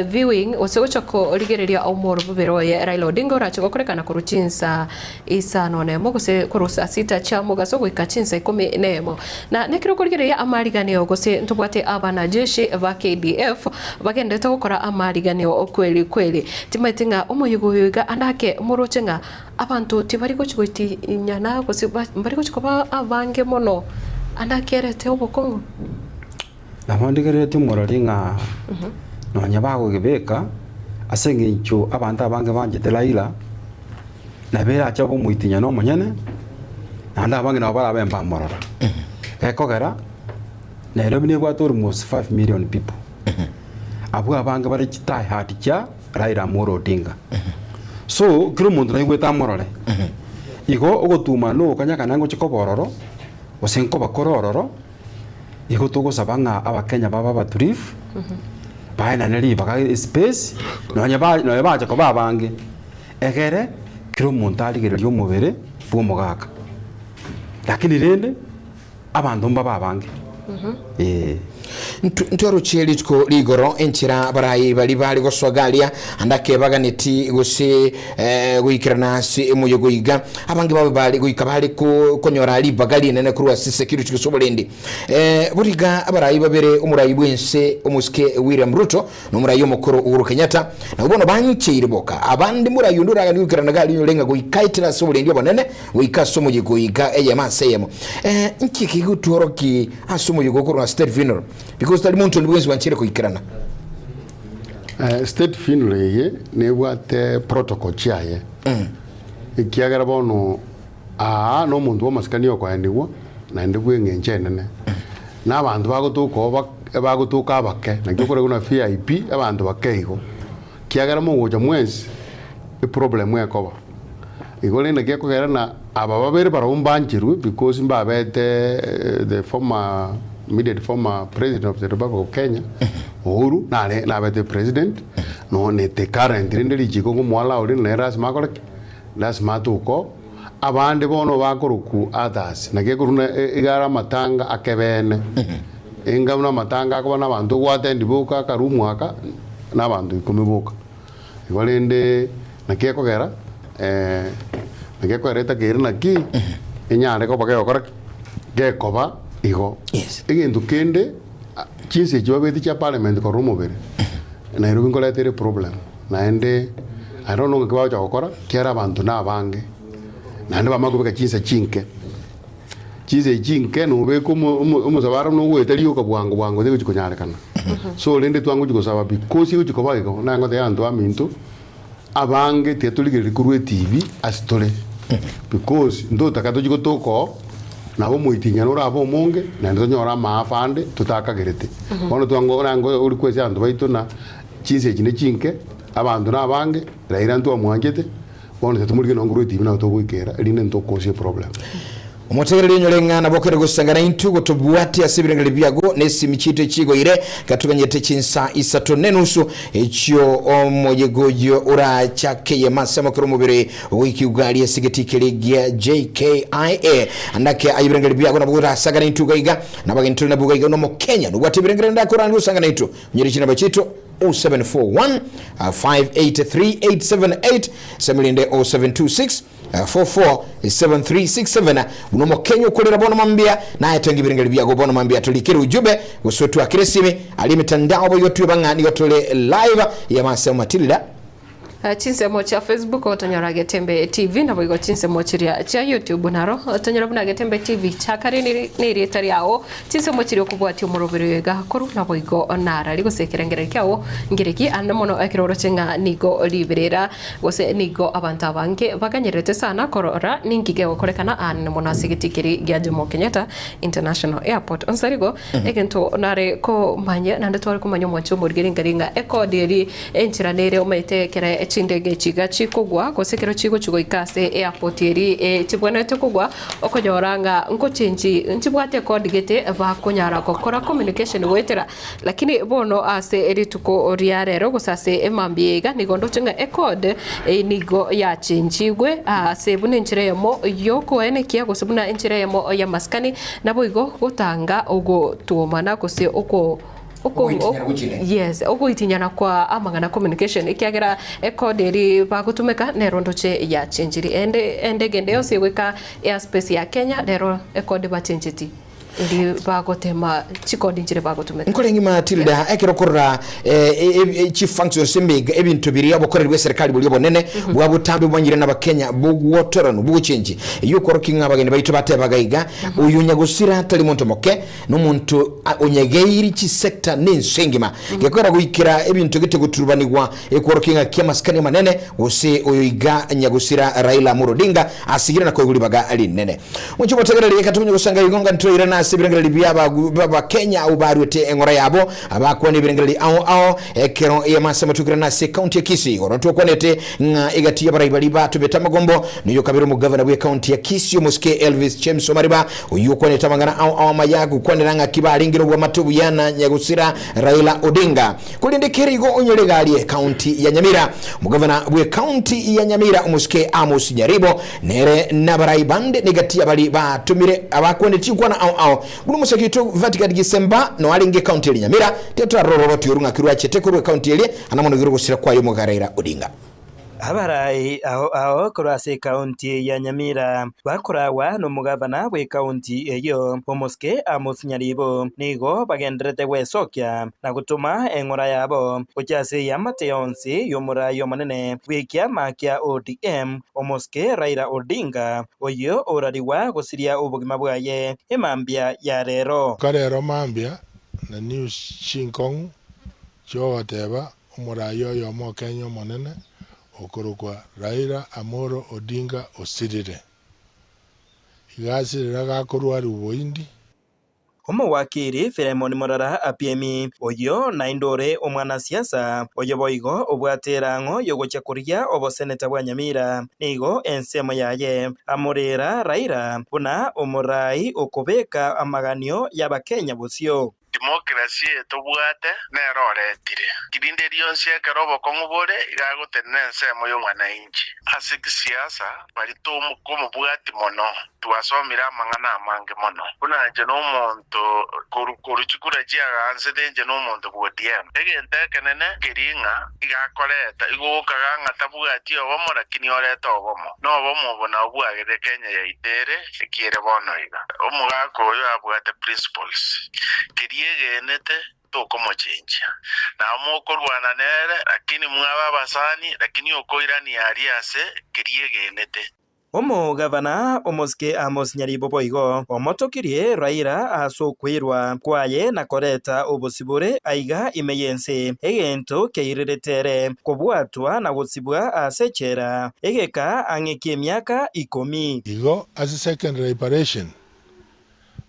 B: viewing osocho ko rigereria omoro bubero ye Raila Odinga rachi gokoreka na kuruchinsa isa none mo kose kurusa sita cha mugaso gwikachinsa 10 na nekiro korigereria amariganio gose ntubwate abana jeshi ba KDF bagende to gukora amariganio kweli timatinga omoyuguhiga andake muruchenga abantu tibari gochigoti nyana gose bari gochikoba abange mono andakerete obokongo
C: nabandigerete muraringa no nyabago gebeka asengincho abantu abange banje Raila nabera chabo muitinya no monyane nanda abange no bara bemba morora ekogera Nairobi ne bwa almost 5 million people abo abanga bari chitai hati cha Raila Amolo Odinga so kiro mundu na igweta morore igo ogotuma no kanyaka nango chikobororo osenko bakorororo igo tugusabanga abakenya baba baturifu baina neri baka space no baje ko babange egere kiro mundu aligererio omubere bw'omugaka lakini rende abantu babange
A: ntwaro cheli tuko ligoro enchira barayi bali goswagalia andake baganeti gose guikiranasi muyogoiga abange bali guikabali konyora ali bagali nene kruwa security kusobolendi buriga abarayi babere umurayi bwense umuske William Ruto n'umurayi omukuru Uhuru Kenyatta na ubono banchire boka abandi murayi nduraga guikirana gali nyolenga guikaitira sobolendi abanene guikaso muyogoiga eyamaseyemo nkiki gutoroki asumo yogokuru state funeral because tali muntu ndibwenzi wanchire kuikirana
D: state funeral ye ne bwate protocol chaye ikiagara bono no muntu womasikani okwandiwo na ndibwe ngenche nene n'abantu bagotuka abake nakyo kore kuna VIP abantu bakeigo kiagara mu goja mwezi problem yakoba igole ndake kugera na aba babere barumbanjirwe because mbabete the former immediate former president of the Republic of Kenya Uhuru na bete president no ne te current ndiri jiko ngo mwala ori na rasma kole lazima tuko abande bono bakoruku others nake kuruna igara matanga akebene engamuna matanga akobana abantu gwatendi buka karumwaka n'abantu 10 buka igolende nake kogera nake kwereta kirina ki enyare ko bagero kora gekoba igo egento kende chinse jobeti cha parliament ko rumobere Nairobi ngoletere problem naende I don't know kwa chakora kiara abantu na bange nande bamagubeka chinse chinke no beko umuzabara no weteli yo kabwango de kunyare kana so lende twangu chikosaba because yo chikoba ko nango de ando aminto abange tetuligere kurwe TV astole because ndo takato chikotoko nabo muitinya no rabo monge na ndo nyora maafande tutakagerete bono twango nango uri kwese ando baito na chinse chine chinke abantu nabange raira ndo amwangete bono tetumurige no nguru TV na to gwikera rinde ndo cause problem
A: Omotegere nyolenga na bokere gusangana intu gotobuati asibirengere byago nesi michito chigo ire katuganyete chinsa isato nenusu ekyo omoyegoyo ura chake masemo kero mubere wiki ugali esigetikere gya JKIA andake ayibirengere byago na bugura sagana intu gaiga na bagintu na bugaiga no Kenya no watibirengere ndakora ndusangana intu nyiri china bachito 0741 583878 semilinde 0726 447367 unomo Kenya ukolera bono mambia na yatangi birengere byago bono mambia tulikira ujube gusotu akiresimi ali mitandao bo yotu bangani yotole live ya Masemo Matilda
B: chinsemo cha Facebook otonyora Getembe TV na boigo chinsemo chiria cha YouTube naro otonyora buna Getembe TV chakari ni rietari yao chinsemo chirio kubwati umurobere gakoru na boigo onara ligo sekerengere kyao ngiriki anamono akiroro chenga nigo liberera gose nigo abantu abange baganyerete sana korora ningige okorekana anamono asigitikiri gya Jomo Kenyatta International Airport onsarigo egento nare ko manye nande twari kumanya mwacho murgiringaringa ekoderi enchiranere omete kera chindege chiga chikugwa kosekero chigo chigo ikase airport eri chibwanete kugwa okojoranga nko chenji ntibwate code gete bakonyara kokora communication wetera lakini bono ase eri tuko riarero gosase emambiega nigondo chenga code nigo ya chenjigwe ase bune nchiremo yoko ene kia gosebuna nchiremo ya maskani nabo igo gotanga ogo tuomana kose yes ogo itinyana kwa amangana communication ikiagera code eri bagutumeka nerondoche ya chenjiri ende gendeo siweka airspace ya Kenya nero code ba chenjiti ndi bagotema chikodi njire bagotumeka
A: nkolengi Matilda ekirokorra chief function semig ebintu biri abokorerwe serikali buli bonene bwabutambe bwanyire n'abakenya bugwotorano buchenji yukorokinga abageni baito batebagaiga uyunya gusira tali muntu moke no muntu onyegeiri chi sector ninsengima gekora guikira ebintu gite guturubanirwa ekorokinga kyamaskani manene ose oyiga nyagusira Raila Amolo Odinga asigira na kweguli baga ali nene mucho botegerere katumye gusanga igonga ntoira na na sibirangali baba Kenya au barwete engora yabo abakwa ni birangali ao kero ya masema tukira na se county ya Kisii oronto konete nga igati ya baribali batu betamagombo niyo kabiro mu governor we county ya Kisii muske Elvis Chemso Mariba uyu koneta mangana ao mayagu kwaniranga kibalingiro bwa matubu yana nyagusira Raila Odinga kulinde kirigo onyolegalie county ya Nyamira mu governor we county ya Nyamira muske Amos Nyaribo nere nabarai bande negati ya bali batumire abakoneti kwana ao bulu musekito Vatican December no alinge county ya Nyamira tetra roroti urunga kirwa chetekuru county ile anamono giro gusira kwa yo Raila Odinga
G: abarai aho kurase county ya Nyamira bakorawa no mugavana we county eyo omuske Amos Nyaribo nigo bagenderete wesokya na gutuma engora yabo kuchase ya Mateonsi yomurayo manene wikiama kya ODM omuske Raila Odinga oyo orariwa gusiria ubugima bwaye emambia ya rero
I: karero mambia na news chinkong chowateba omurayo yomo Kenya monene okorokwa Raila Amolo Odinga osirire igasirira gakorwa ruboindi
G: Omowakiri Filemon Morara apiemi oyo naindore omwana siasa oyo boigo obwaterango yogocha kuria oboseneta bwa Nyamira nigo ensemo yaye amurera Raila buna omurai okobeka amaganio y'abakenya bosio
J: demokrasi etobwate neroretire kirinde lyonse karobo komubore igagotenense moyo mwananchi asiki siasa bali tomu komubwati mono twasomira amangana amange mono kunanje n'omuntu koruchukura jiaganse denje n'omuntu bwodiem egente kenene kiringa igakoleta igokaganga tabwati obomo lakini oreta obomo no bomo bona obwagere Kenya ya itere ekire bono iga omugako oyo abwate principles genete tokomo chenja na moko rwana nere lakini mwaba basani lakini okoirani ariase kirie genete
G: Omugavana omuske Amos Nyaribo boigo omotokirie Raila asokwirwa kwaye na koreta obusibure aiga imeyense egento keiriretere kobwatwa na gusibwa asechera egeka ang'ekie miaka 10
I: igo as a second reparation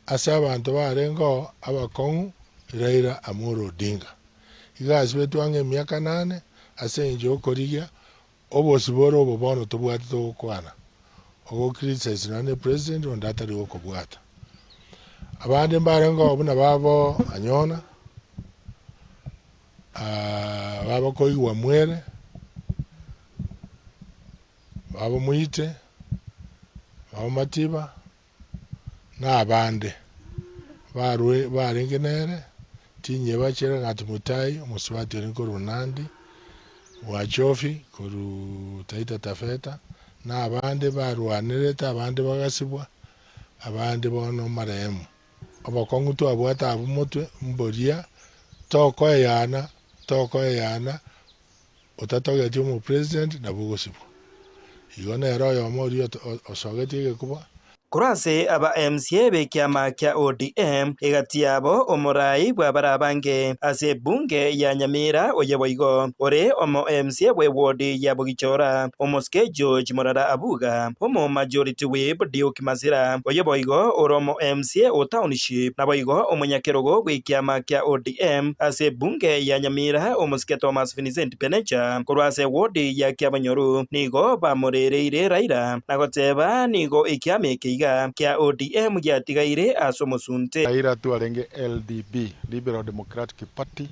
I: asa abantu barengo abakongu Raila Amolo Odinga igasi betwange miaka 8 ase njo korigia obosiboro obobono tobwati tokwana ogo criticize nane president ondatari okobwata abande barengo obuna babo anyona babo koigwa mwere babo muite babo matiba na abande barwe barengenere tinye bachera ngati mutai muswati rinko Nandi wachofi kuru Taita Taveta na abande barwanireta abande bagasibwa abande bono maremu abakongu to abwata abumutwe mboria toko yana otatoge mu president na bugosibwa igona ero yo mori osogetige kuba
G: kurase aba MCA bekiama kya ODM egatiabo omurai bwa barabange ase bunge ya Nyamira oyeboigo ore omo MCA we ward ya Bugichora omoske George Morara Abuga omo majority whip Dio Kimazira oyeboigo oromo MCA o township na boigo omunyakerogo bekiama kya ODM ase bunge ya Nyamira omoske Thomas Vincent Penecha kurase ward ya Kyabanyoru nigo bamurereire Raila nagoteba nigo ikiameke kya ODM gyatigaire asomosunte
K: Raila tu alenge LDP Liberal Democratic Party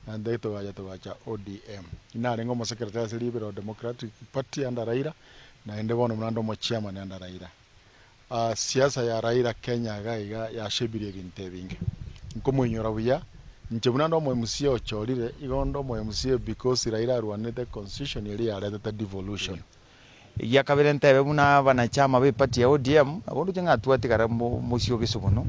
K: na ndeto gacha ODM inarengo mo secretary Liberal Democratic Party anda Raila na ende bono mnando mo chairman anda Raila siasa ya Raila Kenya gaiga ya shebirie gintebinge nkomunyora buya nchebuna ndo mo MCA ochorire igondo mo MCA because Raila rwanete constitution ili aleta devolution
L: ya kabere ntebe buna banachama be party ya ODM abondu jenga twatikara musio gisuguno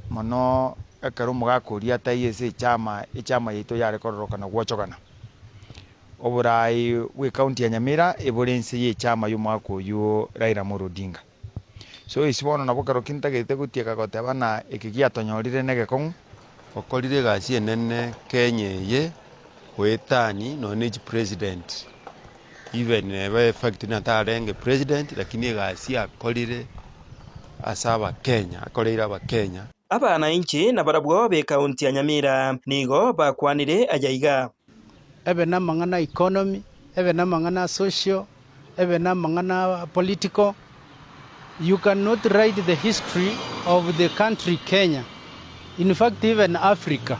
L: mano ekaro mugakuria tayese chama yito yare kororokana gwochokana oburai we county ya Nyamira ebulense ye chama yumako yo Raila Amolo Odinga so isibono nabo karo kintagete gutieka goteba na ekigia tonyorire negekon
M: okorire gasi enene Kenya ye wetani no ni president even never effect na tarenge president lakini gasi akorire ase abakenya akoreire abakenya
G: abananchi na barabwo be kaunti ya Nyamira nigo bakwanire ajaiga
N: ebe na mangana economy ebe na mangana social ebe na mangana political. You cannot write the history of the country Kenya, in fact even Africa,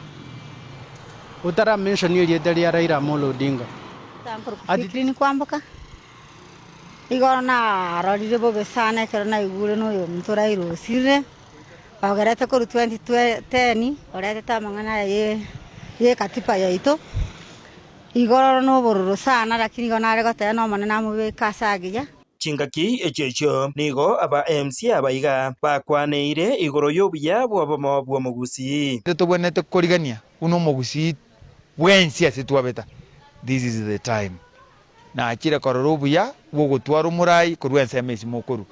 N: utara mention ile ya Raila Amolo Odinga.
O: Aditini kwamboka igoro na rorire bobe sana kero na igure no yo mtora iro sire bagarata ko 2010 orete tamangana ye katipa ya ito igoro no bororo sana lakini gona rego te no manana mu kasagiya
G: chingaki echecho nigo aba MC abaiga bakwaneire igoro yobuya bwabo bwa mugusi
L: tubonete korigania uno mugusi bwensi asitwabeta. This is the time na akira kororo buya bwogotwara umurai kurwensa emesi mukuru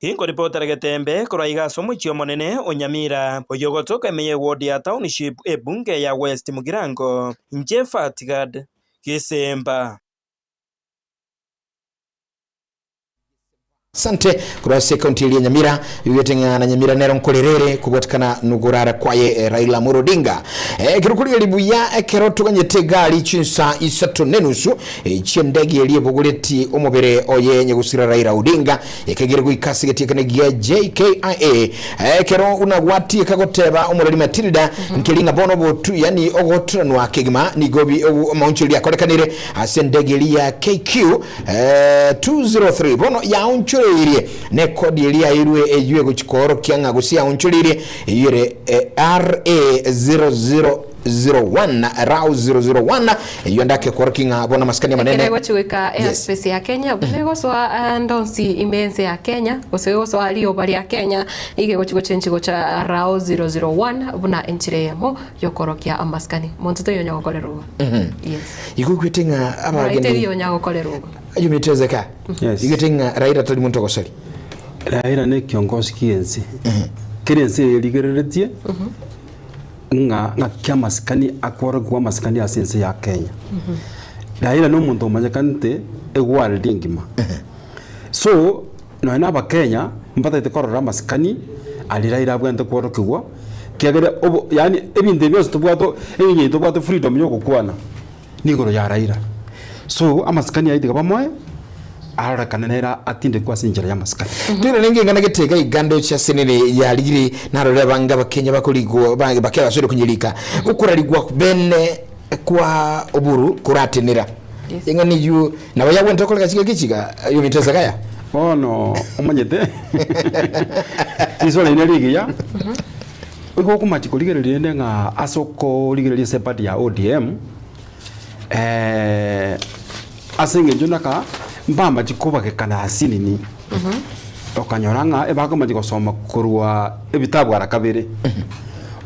G: Ingo ripota regetembe kuraiga somo chio monene Onyamira oyogotoka meye ward ya township ebunge ya West Mugirango Njefa Tigad Kisemba.
A: Sante kurase kaunti ya Nyamira yugetenga na Nyamira nero nkolerere kugotakana nugurara kwaye Raila Amolo Odinga kirukuri libuya kero tuganyete gali chinsa isato nenusu chiendege eliyebogoleti omobere oye nyegusira Raila Odinga ekegere guikasi getekane gia JKIA kero unagwati kagoteba omorali Matilda nkelinga bono botu yani ogotranwa kegima nigobi maunchili yakolekanire asendege eliya KQ 203 bono ya unchuli irie ne kodi elia irwe ejuwe kuchikoro kianga gusia unchulire yire RA0001 RAU 001 yondake korkinga bona maskani manene
B: kile gochweka airspace ya Kenya bnego so ndonsi imbenze ya Kenya osego so alio bali ya Kenya ige gochichenchi gocha RAU 001 buna enchiremo yokorokia amaskani monto yonyago kolerugo yes
A: igukwitinga
B: abageni yonyago kolerugo
A: yumitezeka igetinga Raila tali muntu gosali
C: Raila ne kiongozi kienzi kienzi ligereretie nga kya maskani akwara kwa maskani asense ya Kenya Raila no muntu manyakante egwal dingima so no na ba Kenya mpata itekorora maskani ali Raila bwente kworo kigwa kiagere yani ebinde byose tubwato ebinye tubwato freedom yo kukwana nigoro ya Raila so amaskani aidi kabamoye ara kanera atinde kwa sinjira ya maskani
A: ndire ningi ngana gitega igando cha senene ya ligiri narore banga bakenya bakuligwa banga bakera sore kunyirika ukuraligwa bene kwa oburu kuratenera ingani yu nabaya wente kolega kichiga yo miteza kaya
C: no umanyete isole ineligi ya uko kumatiko ligere nga asoko ligere sepati ya ODM asinge junaka mbamba chikoba ke kana asini ni okanyoranga ebako majiko soma kurwa ebitabu arakabere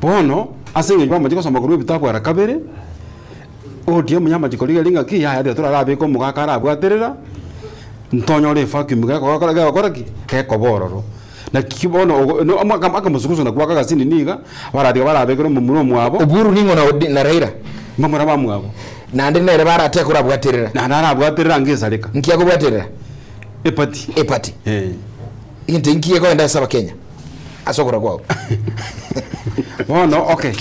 C: bono asinge mbamba majiko soma kurwa ebitabu arakabere ODM nyama jikoliga linga ki ya ya turarabe ko mugakara bwaterera ntonyore vacuum gakora ki keko bororo na kibono no amaka musukuzo na kwaka gasini niga baradiga barabekero mu muno mwabo
A: oburu ningo na Raila
C: mamura bamwabo
A: nande nere barate kurabwaterera
C: na narabwaterera ngezaleka
A: nkiya kubwaterera
C: epati
A: inte nkiye ko enda saba Kenya asokora kwao
C: no okay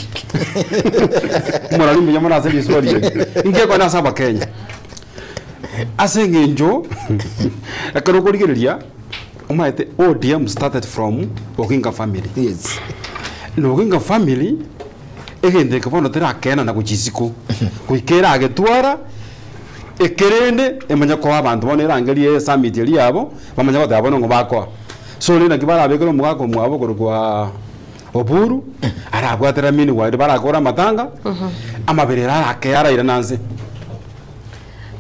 C: mora limbe yamana zeli story nkiye ko enda saba Kenya asengenjo akarokorigeria umaite ODM started from Oginga family no Oginga family egende kabono tera kena na kuchisiko kuikera agetwara ekerende emanya ko abantu bonera angeli summit yali yabo bamanya ko yabo ngo bakwa so lena kibara abekero mugako mwabo kurwa oburu arabwatera mini wide barakora matanga amaberera akera ira nanze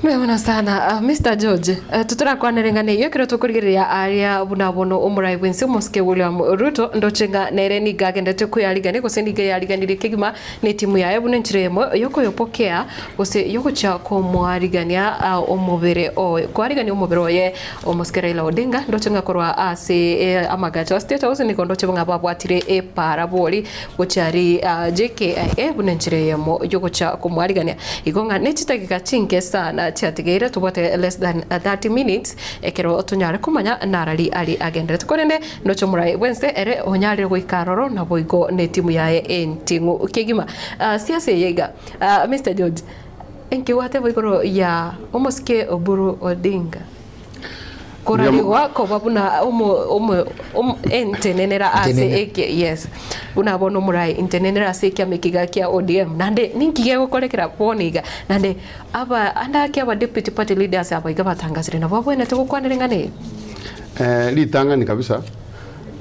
B: Mwana sana Mr. George tutura kwa nerengane yekero tukurigiria aria bunabono umurai wense moske William Ruto ndochenga nereni gagende tukuyarigane gosendige yariganire kigima ni timu ya ebune nchiremo yoko yopokea gose yoko cha ko mwarigania omubere o kwarigania omubere oye omoske Raila Odinga ndochenga korwa ase amagacho state house ni kondo chebanga babwatire e paraboli gochari JKIA ebune nchiremo yoko cha ko mwarigania igonga nechitagika chinke sana chiatigeire tubote less than 30 minutes ekero tunyare kumanya narari ali agendere tukorende nocho murai Wednesday ere onyare goikaroro na boigo ne timu yae entingu kigima siasa yega Mr. George enki wate boigoro ya omoske Oburu Odinga korariwa ko babuna entenenera ase eke yes unabona murai entenenera ase kya mekiga kya ODM nande ninkige gukorekera boniga nande aba andake aba deputy party leaders aba iga batangazire na babo ene tukukwanire ngane
D: litanga ni kabisa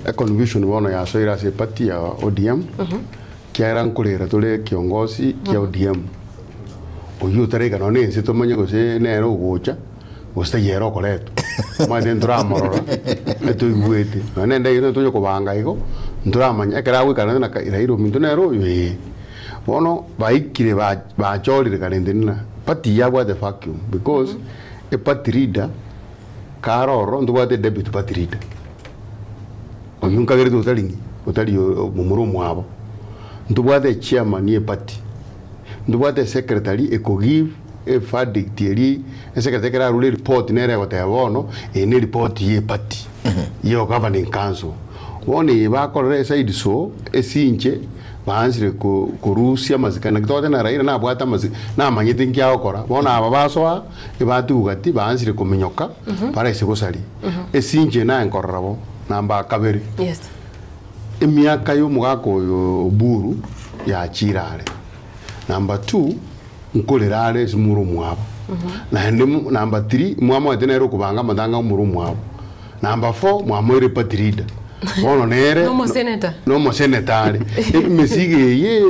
D: a conviction bono ya soira ase party ya ODM kya nkurira tole kiongozi kya ODM oyu tarega none nse tomanye gose nero gocha ostayero koleto mane ndramorora etuigwete none ndayino toyo kubanga iko ndramanya ekara gwikana na irairo minto nero ye bono baikire ba chorire karendena party ya the vacuum because a party leader karoro ndo the deputy party leader oyunka gere utali mumuru mwabo ndo the chairman ye party ndo the secretary ecogive e fadictieri e secretary kera rule report nere gote bono e ne report ye party yo governing council woni bakorere side so esinche bansire ko Rusia mazikana kitote na raira na bwata mazika na manyete nkia okora bona aba basoa ibatu gati bansire kuminyoka para ise gosali esinche na enkorrabo namba kaberi
B: yes
D: emyaka yo mugako yo Oburu ya chirare number 2 nkolirare simuru mwabo na number 3 mwamo etenero kubanga madanga umuru mwabo number 4 mwamo ire patrida bono nere no mo senetari mesige ye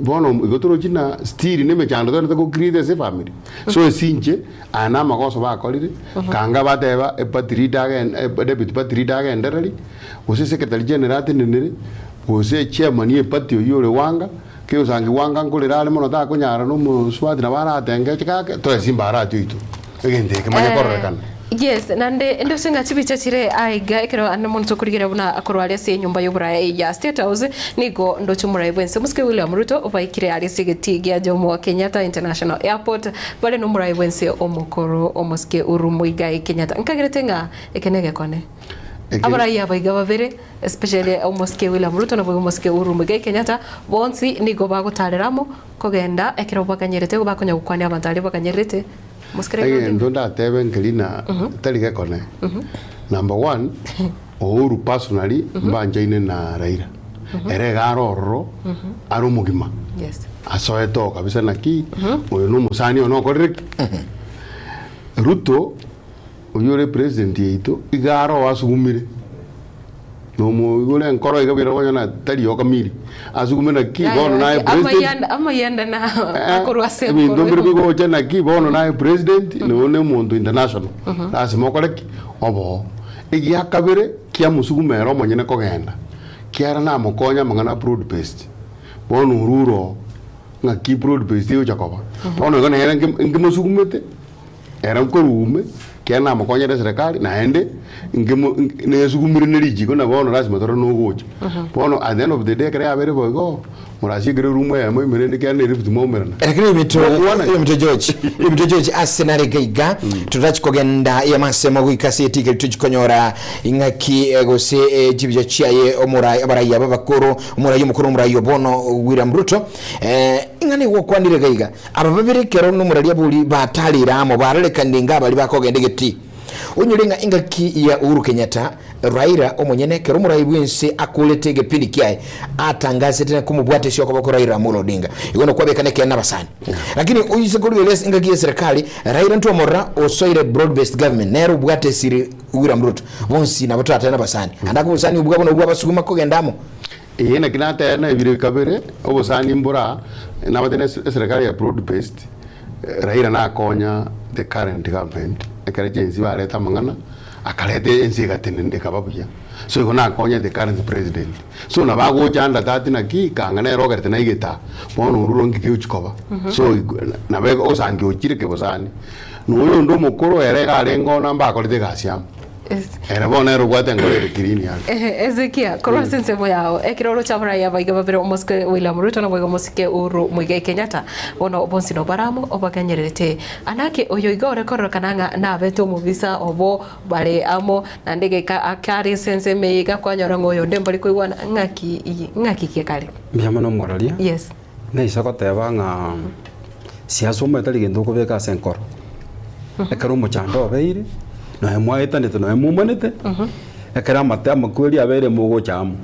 D: bono igotoro jina stiri ne mechando to ko create se family so sinche ana makoso ba kolire kanga bateba e patrida ga deputy patrida ga nderali ose secretary general tenere ose chairman ye party yore wanga ke usangi wanga nkulirale mono ta kunyara no muswati na bara tenge chikake to simbara tuito egende ke manya korrekana
B: yes nande endo singa chibicha chire aiga ekero anamon tukurigira buna akorwale se nyumba y'Uburai ya State House nigo ndo chumurai Wednesday muske William Ruto obaikire ari sigeti gya Jomo Kenyatta International Airport bale no murai Wednesday omukoro omuske Urumuiga Kenyatta nkagiretenga ekenege kone abara ya baiga babere especially omuske William Ruto na omuske Urumuiga Kenyatta bonsi nigo bagutareramo kogenda ekero bakanyerete bakonya gukwanya abantali bakanyerete
D: muskere ndonda tebe ngelina taliga kone number 1 Uhuru personally mbanjaine na Raila ere garoro ari mugima
B: yes
D: asoeto kabisa naki oyo no musani ono korrek Ruto oyore president yeito igaro asugumire no mo igole nkoro igabira wanyana tali okamiri asugumira ki bono na president
B: ama yanda na akorwa se
D: mi ndombere bigo jana ki bono na president no ne muntu international asimo koreki obo igi akabere kia musugumero monyene kogenda kiara na mukonya mangana broad based bono ruro ngaki broad based yo jakoba bono ngone era ngimusugumete era nkorume kena mukonya de serikali na ende ne sugumire ne rijiko na bono lazima toro no gocha bono at the end of the day kare abere bogo murasi gere rumo ya mo mere ne kene rift mo mere
A: lakini imito George Arsenal gaiga tutachi kogenda ya masemo gwikaseti ke tujikonyora ingaki egose jibyo chiaye omurai abarai abakuru omurai mukuru omurai obono William Ruto ingani wokwandire gaiga ababere kero no murari abuli batalira amo baralekandinga bali bakogende geti unyulinga ingaki ya Uhuru Kenyatta Raila omonyene kero murai bwense akulete gepindi kiaye atangaze tena kumubwate sio kwa Raila Amolo Odinga igono kwabekane kena basani lakini uyise kuri les ingaki ya serikali Raila nto morra osoire broad based government nero bwate siri William Ruto bonsi na batata na basani andako busani ubwa bono ubwa basuguma ko gendamo
D: yena kinata na ibire kabere obusani mbura na batene serikali ya broad based Raila na konya the current government ekare jenzi bareta mangana akalete ensiga tenende kababuya so igona konya the current president so na bago chanda tati na ki kangana roger tena igeta bono ururongi ki uchikoba so na bego osangi ochire ke bosani no yo ndo mukoro erega arengo namba akolete gasiam Era bona rugwate ngore kirini ya.
B: Ezekia korwa sense moyao ekiroro chabara ya baiga babere omoske William Ruto na baiga moske Uhuru Muigai Kenyatta bona obonsi no baramo obakanyerete anake oyo igore korora kananga na beto mubisa obo bare amo na ndege ka akari sense meiga kwanyora ngoyo ndembali kuigwana ngaki kekale
C: miyama no moralia
B: yes
C: na isako tebanga siaso metali gendo ko beka senkor ekaro muchando abeire no emwaetanete no emumanete ekara mate amakweli abere mugo chamu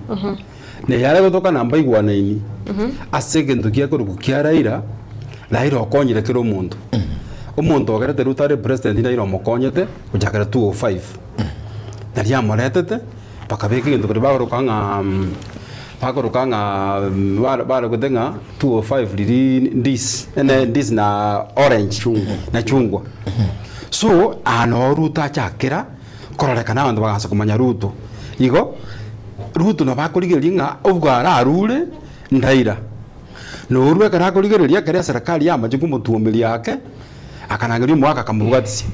C: ne yare gotoka namba igwana ini asege ndukia ko rukiaraira laira okonyire kiro muntu omuntu ogerete rutare president ina iro mokonyete ujakara 205 nari amoretete pakabeke gendo ko bagorokanga bara kutenga 205 liri ndis na orange na chungwa so ano Ruto achakira kororekana abantu bagasa kumanya Ruto igo Ruto no bakurigeria ubwo ararure ndaira no urwe kana kurigeria kare serikali ya majuku mutumiri yake akanangeria mwaka kamugatisi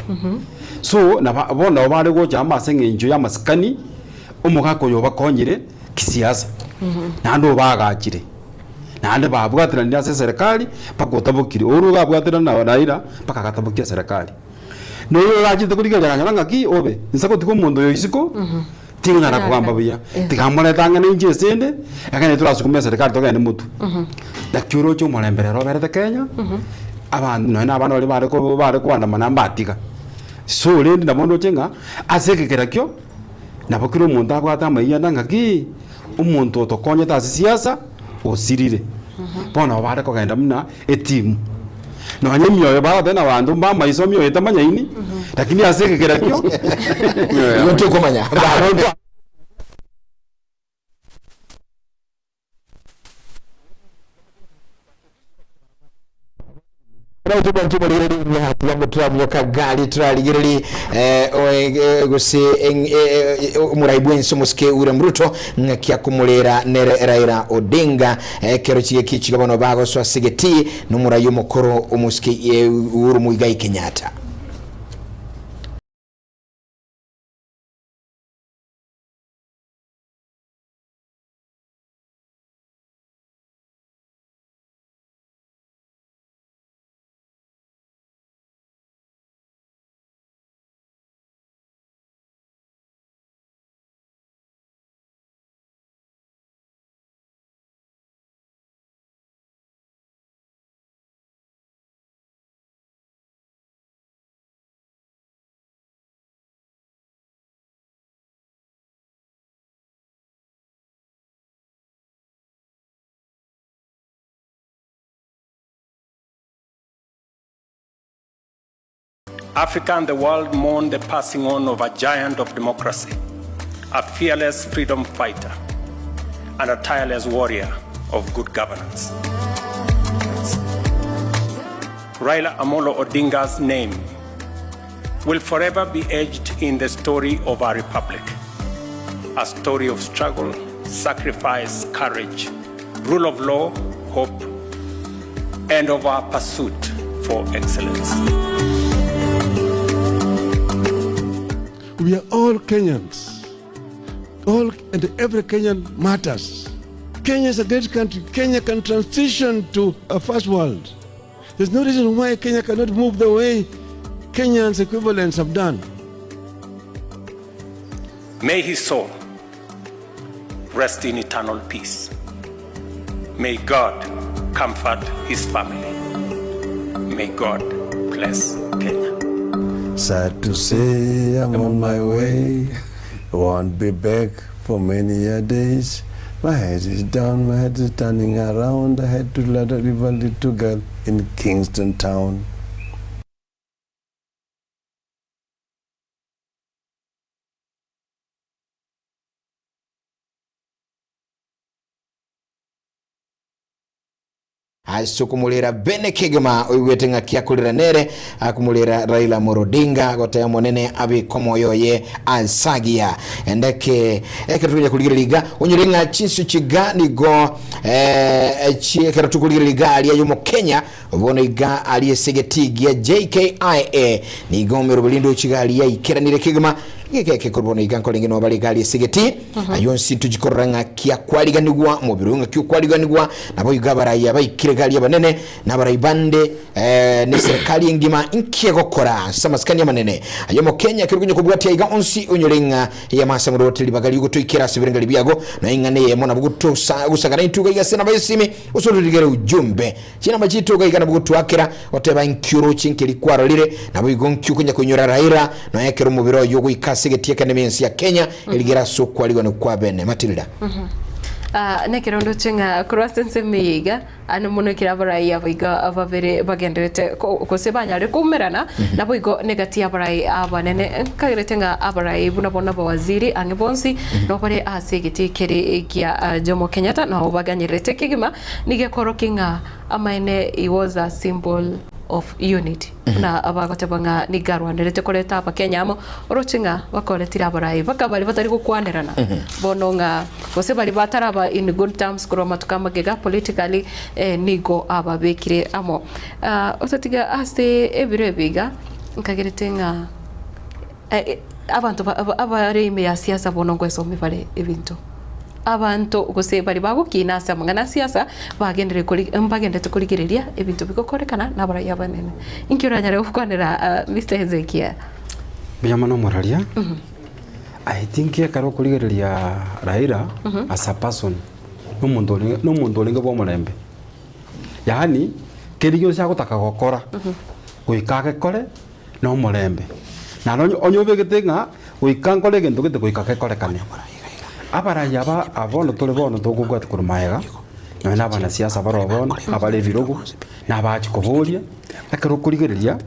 C: so na bona bari go jama sengenjo ya maskani umugako yoba konyire kisiasa nando bagakire nande babwatira ndia serikali pakotabukiri uru babwatira na Raila pakakatabukia serikali no rajite kurigeria nyanga ki obe nsako tiko mundo yo isiko tinga na kugamba buya tikamole tanga ni nje sende akane turasukumya serikali toka ni mutu dakiro cyo mulembere roberete Kenya abantu no na abantu bari ko andamana mbatika so lendi na mondo chenga asekekera kyo nabokiro umuntu agwata maiya nangaki umuntu otokonye tasi siasa osirire bona bari ko genda muna etimu no anyemyo baba na bantu mbamba isomyo etamanya ini lakini asekekera kyo
A: yote komanya gali turaligiriri gusi umuraibu enso muske William Ruto ngakia kumulera nere Raila Odinga kero kiye kichigabano bago so sigeti numurayo mukoro umuske Uhuru Muigai Kenyatta.
P: Africa and the world mourn the passing on of a giant of democracy, a fearless freedom fighter, and a tireless warrior of good governance. Raila Amolo Odinga's name will forever be etched in the story of our republic, a story of struggle, sacrifice, courage, rule of law, hope, and of our pursuit for excellence.
Q: We are all Kenyans. All and every Kenyan matters. Kenya is a great country. Kenya can transition to a first world. There's no reason why Kenya cannot move the way Kenyans equivalents have done.
P: May his soul rest in eternal peace. May God comfort his family. May God bless Kenya.
R: Sad to say I'm on my way. Won't be back for many days. My head is down, my head is turning around. I had to let a little girl in Kingston Town.
A: asukumulira Bene Kigema oyetenga kiakulira nere akumulira Raila Odinga gotaya monene abi komoyo ye ansagia endeke ekatuja kuligira liga onyirenga chinsu chigani go ekatu kuligira liga ali yo mu Kenya bono iga ali segetigia JKIA ni gomero bulindo chigali ya ikeranire Kigema igeke kurbona iganko lingi no bali gali sigeti ayonsi tujikoranga kia kwaliganirwa mu birunga kyo kwaliganirwa nabo igabarayi abayikire gali abanene nabarayibande ne serikali ngima inkie gokora samaskani manene ayomo Kenya kirugunyo kubwati iga onsi onyolenga ya masamuro hoteli bagali gutoikira sibirengali byago na ingane yemo nabugutu gusagana intuga igasena bayisimi usolurigere ujumbe kina machito igana bugutu akira oteba inkiro chinkeli kwaro lire nabo igonkyo kunya kunyora Raila na yakero mu biro yo guikasigeti economies ya Kenya iligera soko aligo no kwa bene Matilda
B: nekirondo chenga croissance miga anu muno kirabarai abiga abavere bagendete ko sebanya re kumerana nabo igo negati abarai abanene kagiretenga abarai buna bona bawaziri angebonsi no pare asegiti kere kia Jomo Kenyatta na obaganyirete kigima nige korokinga amaine it was a symbol of unity na abagotabanga ni garwanirete koleta apa Kenya amo orochinga bakoletira abarai bakabali batari gukwanirana bononga bose bali bataraba in good terms kuroma tukamagega politically nigo ababekire amo otatiga aste ebirebiga nkageretenga abantu abareme ya siasa bonongo esomi bale ebintu abantu gose bari bagukina samangana siasa bagendere kuri mbagendete kurigereria ebintu bikokorekana nabara abanene inkiranya rero kwanera Mr. Hezekia
C: biyamano moralia I think ya karo kurigereria Raila as a person no mundo lenga bo mulembe yani keriyo cya gutaka gokora kuikage kore no mulembe na onyobe getenga kuikankole gento gete kuikage kore kane abaraya ba abono tole bono tugugwa tukurumaega na bana siasa baro bono abale birogo na bachi koboria akaro kurigereria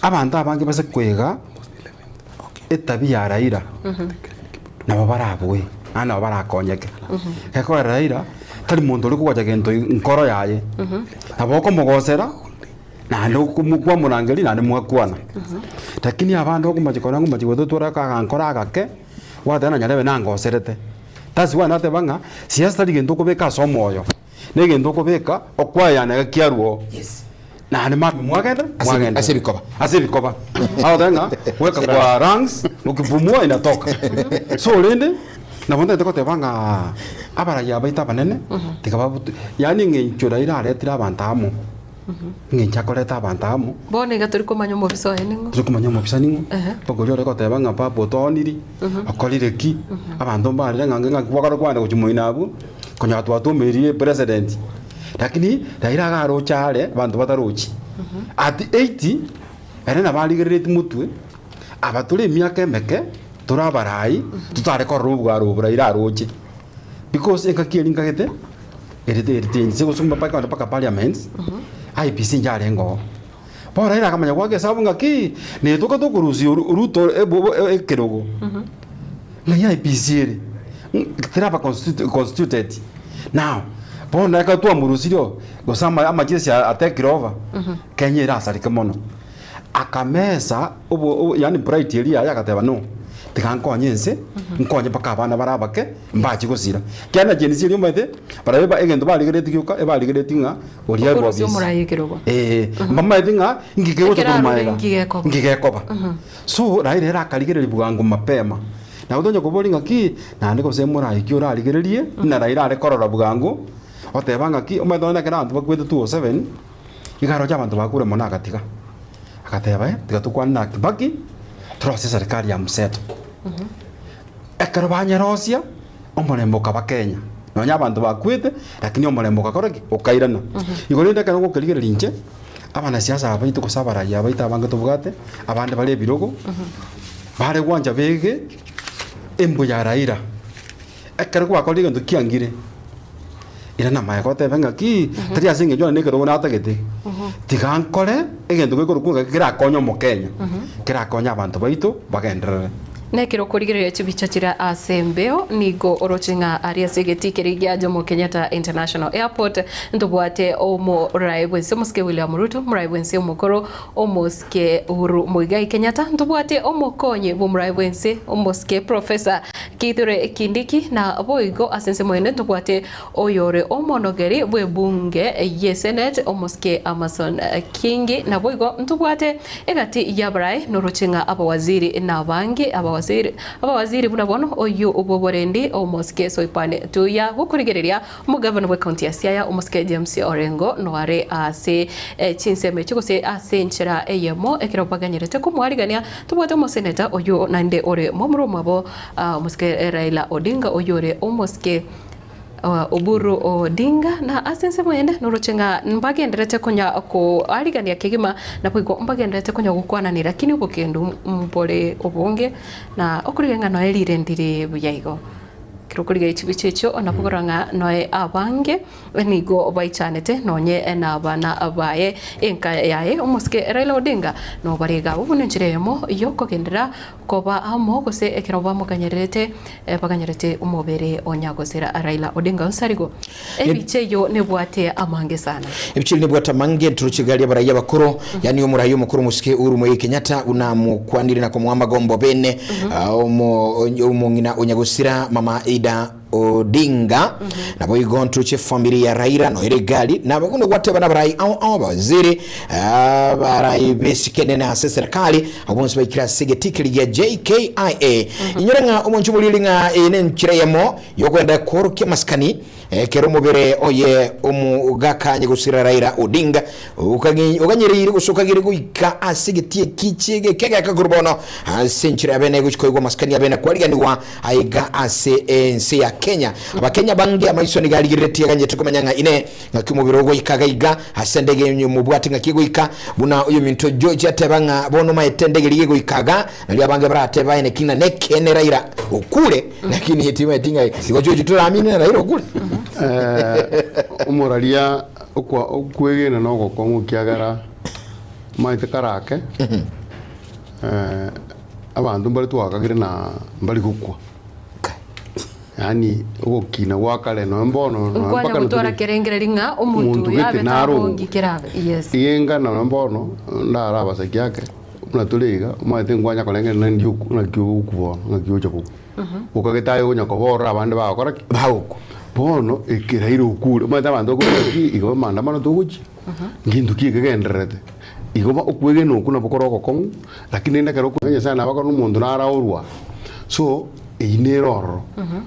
C: abantu abange base kwega etabia Raila na babarabwe ana barakonyeke eko Raila tari muntu uri kugwaja gento nkoro yaye aboko mugosera na ndo kumukwa murangeri na mwakwana lakini abantu kumajikona ngumajigwe tura ka nkora gake wadana nyalewe nangoserete tazi wana ate banga siasa ligendo kubeka somoyo negendo kubeka okwayana kiaruo na ni mami mwagenda asibikoba au danga weka kwa ranks ukipumua inatoka so lende na bonde tekote banga abara ya baita banene tikababu yani nginchura ira aretira bantamo nginchakoleta abantamo
B: bone gaturi kumanya mu biso eningo
C: turi kumanya mu bisaningo pogoro reko tebanga papo toniri akolire ki abantu bari nganga kwakaro kwanda kuchimoina abu konya twatumirie president lakini Raila garo chale abantu bataruchi at 80 erena baligerete mutwe abatule miaka meke turabarai tutare ko rubwa Raila aroche because enkakieringa gete erete se gusumba paka parliament IPC njarengo bora ira kamanya kwake sabu ngaki ne toka tukuruzi ruto ekerogo na IPC ere traba constituted now bona ka tu amuruzirio gosama amajesi atekirova Kenya ira sarika mono akamesa yani bright area yakateba no tikankonyense nkonye paka abana barabake mbachi gusira kyana jenisi iri mwete barabeba egendo baligereti kyuka ebaligereti nga oria rwabisi mama edinga ngike goto kumaega ngike koba so Raila era kaligereri bugango mapema na udonyo kubolinga ki na ndiko semura ikiora aligererie na Raila ale korora bugango otebanga ki omedona kana antu bakwete 207 igaro jabantu bakure mona akatiga akateba tigatukwana Kibaki trose serikali ya mseto ekero banyerosia omulembo kaba Kenya nonya abantu bakwete lakini omulembo kakoreki okairana igorinde kana gukerigerera inche abana siasa abaito kusabara ya baita abange tubugate abande bale birogo bare gwanja bege embo ya Raila ekero gwakoliga ndukiangire ira na maye kote benga ki tari asinge jona nekero na atagete tigankore egento gikurukunga kira konyo mu Kenya kira konya abantu baito bagendere
B: nekiro kurigereria chibichachira asembeo nigo orochinga aria segeti kerigia Jomo Kenyatta International Airport ndobwate omo raibwense muske William Ruto muraibwense omukoro omoske Uhuru Muigai Kenyatta ndobwate omokonye bo muraibwense omoske Professor Kithure Kindiki na boigo asense mwene tubwate oyore omonogeri bwe bunge ye Senate omoske Amason Kingi na boigo ntubwate egati yabarai noruchinga abawaziri na bangi abawaziri buna bono oyu uboborendi omoske soipane tuya gukurigereria umugavana we county ya Siaya omoske James Orengo no are ase chinseme chigose ase nchera eyemo ekirobaganyerete kumwarigania tubwate mo senator oyu nande ore momro mabo omoske Raila Odinga oyore omoske Oburu Odinga na asense mwende noruchenga mbagenderete konya ko arigania kigima na poiko mbagenderete konya gukwananira lakini ubokendu mpole obonge na okurigenga no elire ndire buyaigo kirokuriga ichibichecho onapogoranga noe abange nigo baichanete nonye na bana abaye enka yae omoske Raila Odinga no bariga ubunenchiremo yoko gendera koba amo gose ekiroba mukanyerete baganyerete umobere onyagosera Raila Odinga onsarigo ebicheyo nebwate amange sana
A: ebichili nebwate amange turuchigalia baraya bakuru yani umurayo mukuru musike Uhuru Kenyatta unamukwanire na komwamba gombo bene umungina onyagosira mama Ida Odinga na boigo ntuche familia ya Raila no iregali na baguno wate bana barai au baziri barai besikene na serikali abonse bakira segetikiri ya JKIA inyorenga umunchumulilinga enenchireyemo yokwenda koroke maskani kero mubere oye umugakanye gusira Raila Odinga ukanyirire gusukagire guika asigetie kichege kega kagurubono asenchira bene guchikoigwa maskani abena kwariganirwa aiga ase ense ya Kenya abakenya bangi amaiso nigaligireti yaganye tukomanyanga ine ngakimubiro ikagaiga asendege mubwati ngakiguika buna uyu minto George atebanga bono maetendege ikaga nali abange barate baine kina nekene Raila okule lakini hitima etinga iko George turamini na Raila okule
D: umuralia okwegena no gokongu kiagara maite karake abantu mbali twakagire na mbali gukwa yani ukina wakale no mbono
B: mpaka nutora kerengeringa omuntu yabe nabongi kirabe yes
D: yenga na mbono ndara basakyake unatuliga maite ngwanya kolenge na ndiyo na kyukubona ngakyocha ku ukagetayo kunyakobora abandi bakora bawuko bono ekirairo ukure maite abantu okuki igo manda mano tuguchi ngindu kigegenderete igo okwege no kuna bokoro kokon lakini ndakero kwenye sana bako n'umuntu naraurwa so ineroro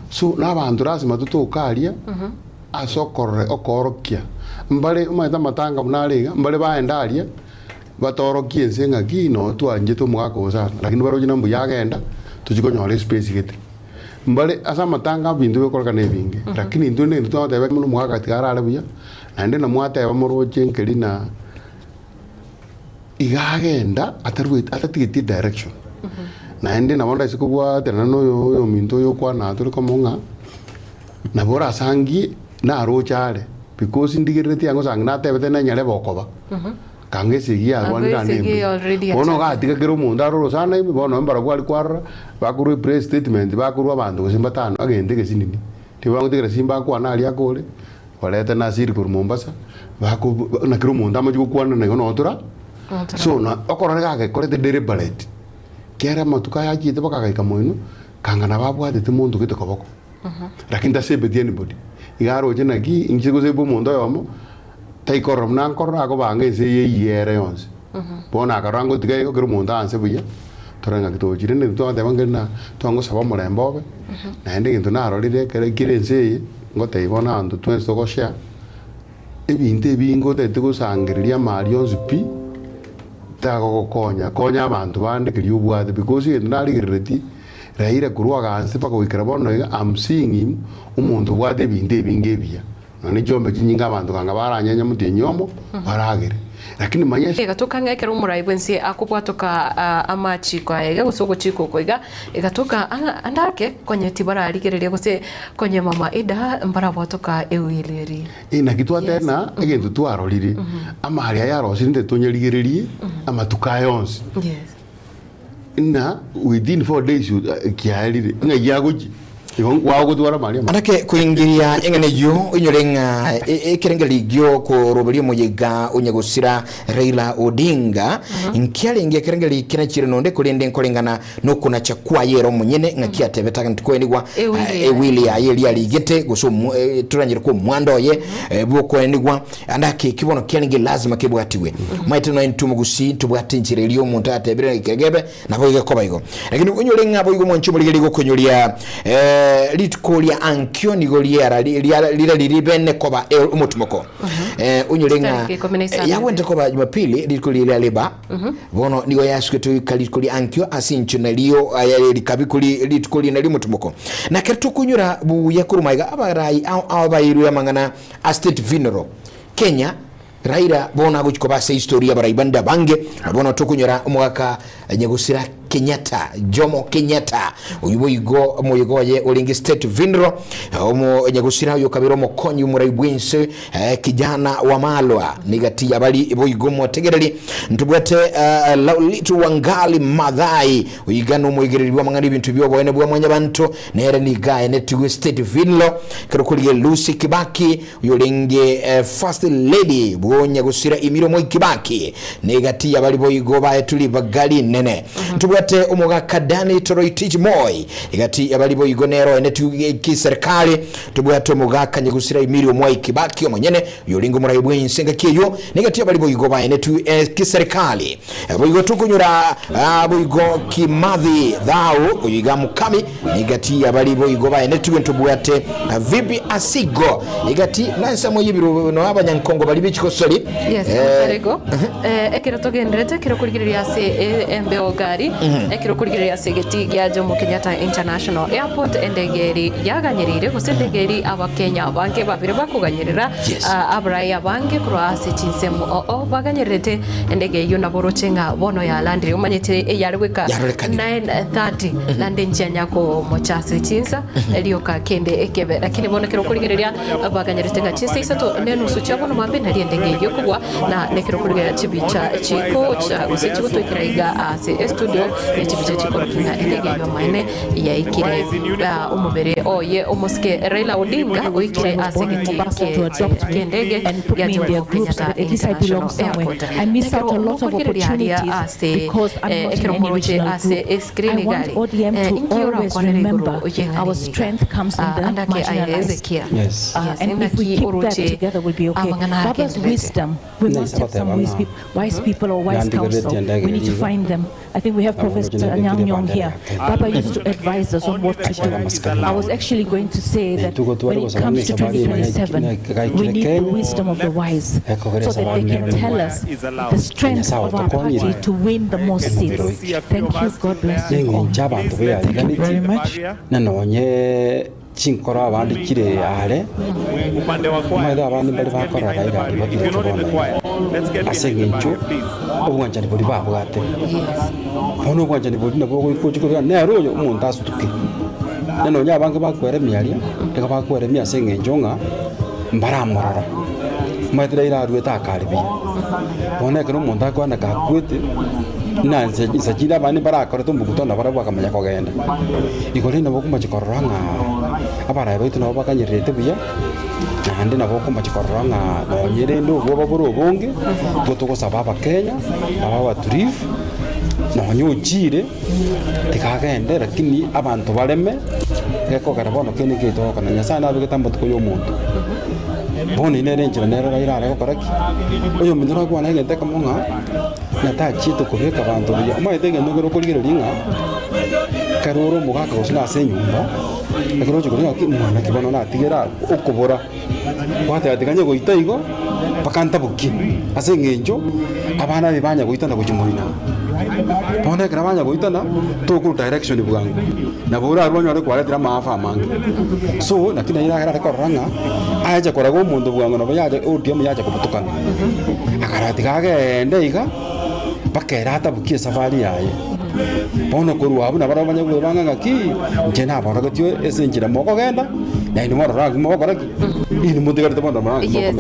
D: so nabantu rasima tutukaria asokorre okorokia mbale maita matanga munariga mbale baendaria batorokie nsenga kino twanje tumwako sana lakini baro jina mbuyagenda tujikonyore space gete mbale asa matanga bintu bekorka nebinge lakini ndone tutotebe muno mwaka tigara buya nande na mwateba moroche nkelina igagenda atatigiti direction naende na bonda sikubwa tena no yo minto yo kwa na tuli komonga na bora sangi na rochale because ndigirete yango sang na tebe tena nyale bokoba kange sigia rwanda ne bono ga tiga kero munda ro sana ibi bono mbara kwali kwara bakuru press statement bakuru abantu simba tano agende ke sinini tibango tigera simba kwa na ali akole waleta na siri kur Mombasa bako na kero munda majuko kwa na no tura so na okora ga ke korete deliberate kera matuka ya jite bakaga moino kangana babwate mundu gite koboko lakini tasebe anybody igaro jena gi injigo sebo mundo yomo tai korom nan korra ko bange se yere yonse bona karango tige ko mundo anse buya toranga kito jirene to de bangena to ngo saba mulembobe na ende ngintu naro lire kere kirense ngote ibona andu twenso gosha ebinte bingo te gusangiriria marionzi pi tago konya abantu bande kiriubwate because it narigireti Raila kuruaga anse pako ikirabono I'm seeing him umuntu bwate binde bingebia none jombe kinyinga abantu kanga baranyanya mutinyomo baragere lakini manyesha
B: igatoka ngekera umurai bwensi akubwatoka amachi kwa ega gusoko chiko koiga igatoka andake konye tibara aligereria gose konye mama Ida mbara bwatoka ewileri
D: ina kitwa tena egentu twarorire amari yaro sinde tonyerigererie amatukayonse
B: yes
D: na within 4 days kialire nga yagoji wao gutwara maria
A: anake kuingiria engene yo unyorenga ekerengeli gyo ko roberio moyega unyagusira Raila Odinga inkiale nge kerengeli kina chirinonde kulende nkolengana no kuna chakwa yero munyene ngakia tebetaka ntikoenigwa ewili ya yeli aligete guso turanyira ko mwando ye bwoko enigwa andake kibono kenenge lazima kibwatiwe maite no entumu gusi tubwati nchirelio muntu atebere kegebe nabo igakoba igo lakini unyorenga abo igo monchumuli go kunyoria litkolia ankyo nigoliera lira liribene koba umutumoko unyorenga yawente koba Jumapili litkolia leba bono nigo yasketu kalitkolia ankyo asincho nalio likabikuli litkolia nali mutumoko na kertu kunyura bu yakurumaiga abarai abayiru yamangana a state funeral Kenya Raila bona guchikoba se historia baraibanda bange bona tukunyura umwaka nyegusira Kenyatta Jomo Kenyatta uyuboyigo moyigoye olingi state funeral omo nyegusira yo kabiro mokonyi muraibwense kijana wa Malwa nigati abali boyigo motegereri ntubwate litu wangali madai uyigano moyigererwa mangani bintu byo bwene bwa mwanya bantu nere nigaye netu state funeral karukuliye Lucy Kibaki yolingi first lady bonya gusira Imiro Moi Kibaki nigati abali boyigo bae tuli bagali nene ntubwate umuga kadani Toroitich Moi igati abali boyigo nero netu kiserikali tubwate umuga kanyegusira Imiro Moi Kibaki omonyene yolingo murayibwense ngakiyo nigati abali boyigo bae netu kiserikali boyigo tukunyura boyigo Kimathi Thau uyiga mukami nigati abali boyigo bae netu ntubwate vipi asigo nigati nansa moyibiro no abanyankongo bali bichikosoli
B: yes sarego ekero togendrete kero kurigirira se embeo gari ekero kurigirira se geti ya Jomo Kenyatta International Airport endegeri yaganyirire gusendegeri abakenya banke babire bakuganyirira abraya banke croase chinsemo baganyirete endege yo naborocenga bono ya landire umanyete yarweka 9:30 lande njanya ko mochase chinsa elioka kende ekebe lakini bono kero kurigirira baganyirete ngachise isato nenu suchabo no mabe nari endege yo kubwa na nekero kurigirira chibicha chiko cha gusechi gutwikiraiga ase studio echibicha chiko tuna endege yo maine ya ikire umubere oye umuske Raila Odinga uikire ase kendege ya Jomo Kenyatta International Airport.
S: I miss out a lot of opportunities because I'm not in any regional group. I want ODM to always remember our strength comes in the marginalized.
C: Yes.
S: And if we keep that together, we'll be okay. Baba's wisdom, we must have some wise people or wise counsel. We need to find them. I think we have Professor Nyang Nyong here. Baba used to advise us on what to do. I was actually going to say that when it comes to 2027, we need the wisdom of the wise so that they can tell us the strength of our party to win the most seats. Thank you. God bless you all.
C: Thank you very much. Chinkora abandi kire ale maida abandi bali bakora Raila libakira asengencho obwanjani boli babwate ono obwanjani boli nabo ko nero yo umuntu asutuke nano nya bange bakwere mialia teka bakwere mia sengencho nga mbaramorora maida ira rueta akaribi bona kero umuntu akwana kakwete nanze isakira bani barakora tumbukutonda barabwa kamanya kogenda ikolina bokuma chikoranga abara baitu no bakanyirete buya nandi nabo kuma chikoranga no nyerendo boba buru bonge botoko sababa Kenya baba turif no nyujire tikagende lakini abantu bareme geko karabono kene kito kana nyasana abigetambo tukoyo muntu boni nere njira nere Raila areko koraki oyo mindura kwa na ngete kamonga nata chito kubeka abantu bya maitege ndogero kuligero linga karoro mugaka gusina senyumba ekero chikuringa ki mwana kibono na tigera okobora kwate atiganye goitaigo bakanta buki asengenjo abana bibanya goitana kuchumurina pone grabanya goitana to ku direction bugango na bora arwanyo ari kwaletira maafa amange so nakina ira era rekoranga aje korago mundu bugango no yaje ODM yaje kubutukana akarati kage ndeiga bakerata bukie safari yaye bono korwa abuna bara banyagwe banganga ki nje nabara gatyo esenjira moko genda na ino mara rangi moko raki ini mutigara tabanda rangi
B: yes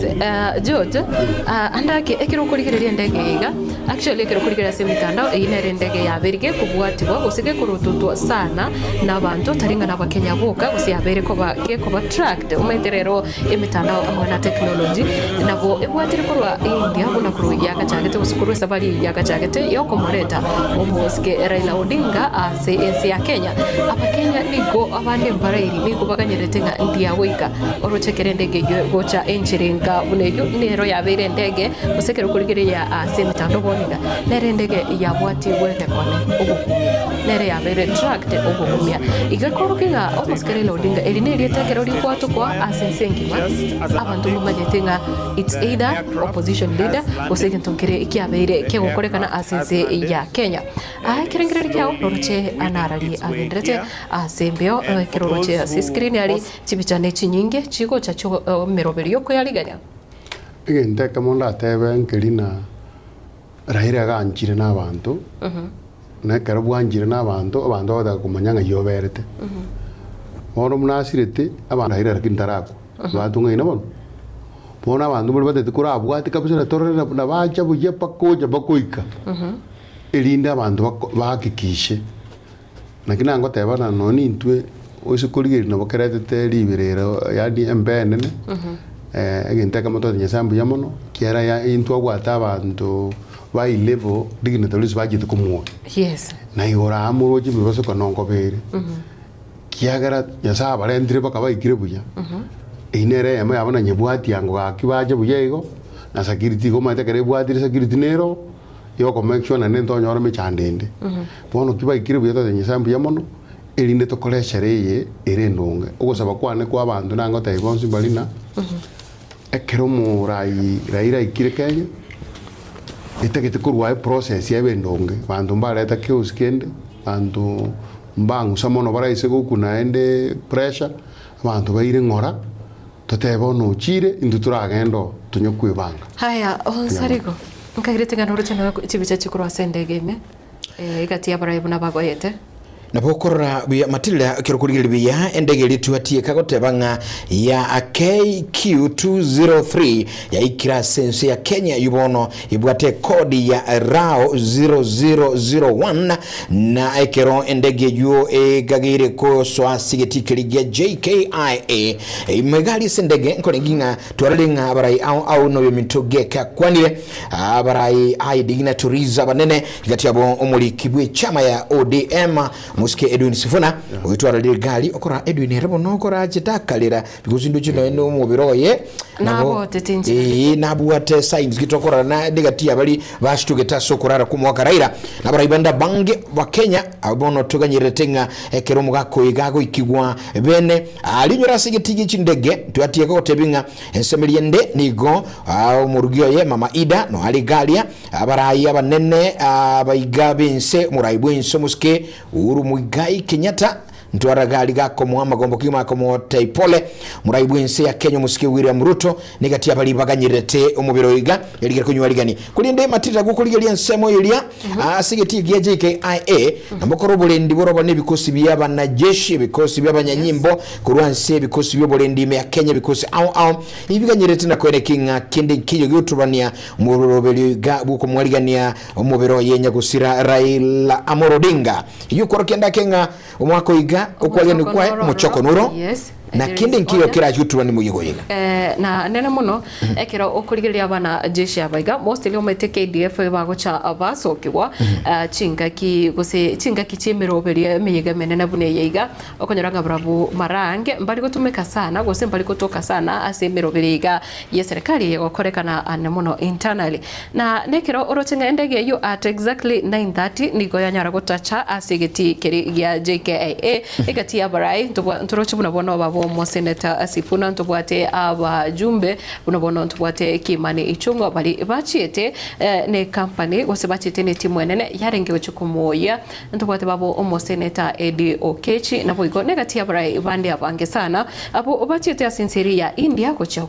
B: George andake ekiro kurigereria ndege iga actually ekiro kurigereria se mitandao ine ndege ya berige kubwatirwa gusige kurututwa sana n'abantu taringa n'abakenya boka gusiyabere ko ba tracked umeterero imitandao amwe na technology nabo ebwatire kurwa India buna kuru yaga chagete usukuru sabali yaga chagete yoko moreta omuske Raila Odinga ase ensi ya Kenya abakenya nigo abande mbarairi nigo baganyerete nga India wika orochekere ndege gocha enchiringa buneyo nero yabere ndege usekero kurigereria ase mitandao boninga nere ndege yabwati weke kone ugukumia nere yabere tracked ugukumia igakoro kinga omuske Raila Odinga elineri etekero likwatu kwa asensengima abantu mumajetenga it's either opposition leader usekentokere ikiabere kegokorekana asense ya Kenya kirengere kyao roche anarali agendrete asembeo kiroroche ascreen ali chibichane chinyinge chigo chacho merobelio ko yaliganya
D: igende kamonda tebe nkelina Raila ganjire n'abantu na karabwanjire n'abantu abantu badakumanya yoberete bono munasirete abantu Raila kintarako batunga ina bono bona abantu bari batete kuri abwati kabisa na torre na bacha buye pakoja bakoika elinda abantu bakikishe nakina ngo tebana noni ntwe osukurigiri na bakerete liberero yadi embenene egenteka moto nyasambu yamono kiera ya intwa gwata abantu by level dignitaries bajite kumwo
B: yes
D: na igora amuro jibe baso kanongo bere kiagara nyasa barendire bakabaikire buya inere yama yabona nyebwati yango akibaje buyego na security ko mate kare bwati security nero yo ko make sure na nento nyora me chandende bono kibaikire buya to nyasambu yamono elinde to koleshereye erendonge ogosaba kwane kwa bantu nango taibonsi balina ekero mu Raila ikire Kenya itekete kurwa process ya bendonge bantu mbareta keuskende bantu mbangu samono baraise gukuna ende pressure bantu baire ngora totebo no chire induturagendo tunyokwibanga
B: haya onsarigo nkagirete ngano ruchana chibicha chikurwa sendegeme igatia baraibu na bagoyete
A: nabokorora buya matilda kirokurigiri biya endege lituatie kagotebanga ya KQ203 ya ikira sense ya Kenya yubono ibwate kodi ya RAO 0001 na ekero endege yuo gagire ko swasigetikirigia JKIA megali sendege nkoninga twaralinga abarai au no yomintogeka kwanire abarai aidigina turiza banene gati yabo omuli kibwe chama ya ODM muske Edwin Sifuna uitwara gali okora Edwin rebo nokora chitakalira because ndo chino eno mubiroye
B: nabo tetinje
A: nabuate signs kitokora na negatia bali bashitugeta sokorara kumwaka Raila nabaribanda bange wa Kenya abono tuganyiretenga ekero mugako igago ikigwa bene alinyora sigitigi chindege tuatie ko tebinga ensemeliende nigo murugyo ye mama Ida no aligalia abarayi abanene abayigabense murayibwense muske uru Muigai Kenyatta ntwara gali gako muama gombo kima komo taipole murayibwense ya Kenya musike William Ruto negati abali baganyirete umubiro iga yaligera kunywa ligani kulinde matira gukuligelia nsemo ilia asigeti giye JKIA nambokoro bolendi boroba nebikosi byaba na jeshi bikosi byaba nyanyimbo kurwanse bikosi byo bolendi me ya Kenya bikosi au ibiganyirete na kwene kinga kindi kiyo gutubania murobeli ga buko mwaligania umubiro yenya gusira Raila Amolo Odinga yuko kenda kenga umwako iga okwage ni kwa muchoko nuro
B: yes
A: na kindi nkiyo kira yutura ni muyigo yiga
B: na nene muno ekira okurigiria bana jeshi abaiga mostly omete KDF bagocha abasokigwa chinga ki gose chinga kichimero berie meyiga menene bune yiga okonyoranga bravu marange mbali gotumeka sana gose mbali gotoka sana asemero beriga ye serikali yokorekana ane muno internally na nekira orochenga endege yo at exactly 9:30 nigo yanyara gotacha asigeti kiri ya JKIA egati abarai ntorochibuna bono babo omo Senator Sifuna ntubwate abajumbe buno bono ntubwate Kimani Ichung'wa bali bachiete ne company gose bachiete ne timu enene yarenge ochukumoya ntubwate babo omo Senator Eddie Okechi nabo iko negatia brai bandi abange sana abo bachiete asinsiri ya India gocha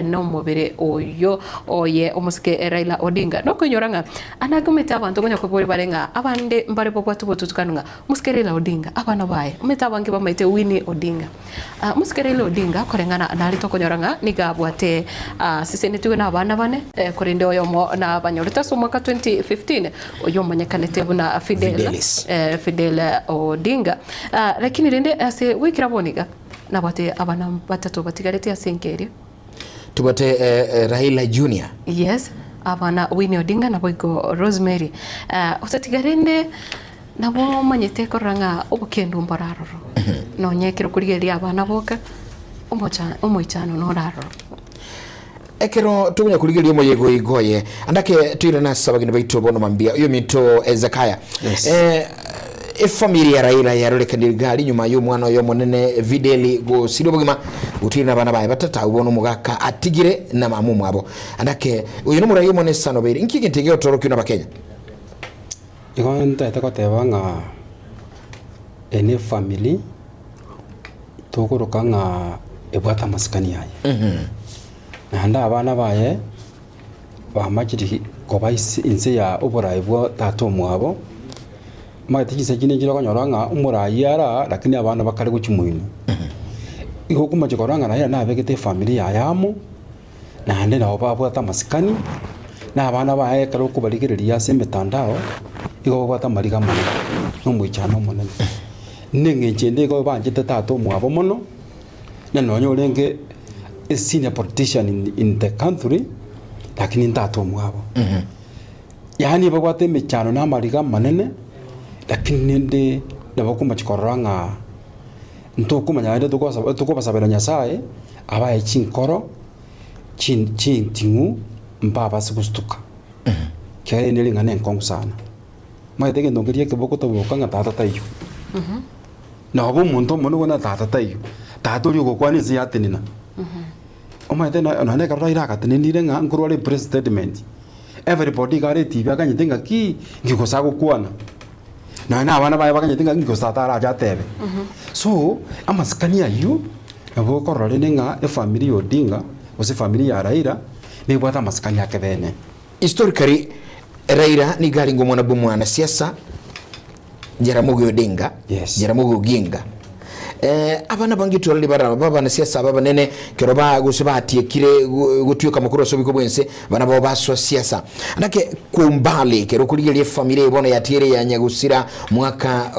B: no mobere oyo oye omusike Raila Odinga no kunyoranga anagumeta abantu gonya ko bori barenga abande mbare bobwatu botutukanunga musike Raila Odinga abana bae umeta abange bamaite Winnie Odinga musike Raila Odinga korengana nali tokonyoranga nigabwate siseni tuwe na abana bane korinde oyo mo na abanyorita so mwaka 2015 oyo manyakanete buna Fidel Odinga lakini rende ase wikira boniga nabate abana batatu batigarete asenkeri
A: tubate Raila Junior.
B: Yes, abana Winnie Odinga na boigo Rosemary. Usatigarende nabo manyete koranga obukendo mbararoro. No nyekero kurigeria abana boka omoichano no raroro.
A: Ekero tunya kurigeria moyego igoye. Andake tuira na sabagini baitu bono mambia. Iyo mito Ezekaya.
C: Yes.
A: Familia Raila yarolekana gali nyuma y'umwana yo monene Videli go sirobugima utina bana baye batata ubona umugaka atigire na mamumu abo andake uyu no murayo mone sano bere inkike ntege otoroki na bakenya
C: igonta takotebanga ene family tokorokanga ebwata maskani yaye nanda abana baye bamajiri kobaisi inse ya obora ibwo tato mwabo matikise kine jira konyoranga umurayara lakini abana bakare gucyumuino iho kumaje koranga naira nabegete familia yamo nande naho babwata masikani na abana bae karo kubaligereria semetandao iho babwata mariga mane no mwichano monene nenge chende ko banje tato mwabo mono na nonyo lenge a senior politician in the country lakini tato mwabo yani babwate mechano na mariga manene lakini nende nabakuma chikoranga ntokuma nyaende tukobasabira nyasaye abaye chinkoro chintingu mbaba sikustuka kaya nelinga nenkongu sana maitege ndongerie kiboko tabokanga tata tayo na abo muntu mono gona tata tayo tato lyo gokwani si yatenina omaite na ne karra ira katenindire nga nkurwale president everybody gare TV akanyitenga ki ngikosago kuana na abana baye bakanyetinga ngikosatara jatebe so amaskani ayu abo korore nenga family Odinga ose family ya Raila ni bwata maskani yake bene
A: historically Raila ni galingo mwana bomwana siasa Jaramogi Odinga Jaramogi Oginga abana bangitu ali bara baba na siasa baba nene keroba gusibati kire gutuyoka makuru so bikobwense bana baba baswa siasa andake kumbali kero kuligelie familia ibona yatire ya nyagusira mwaka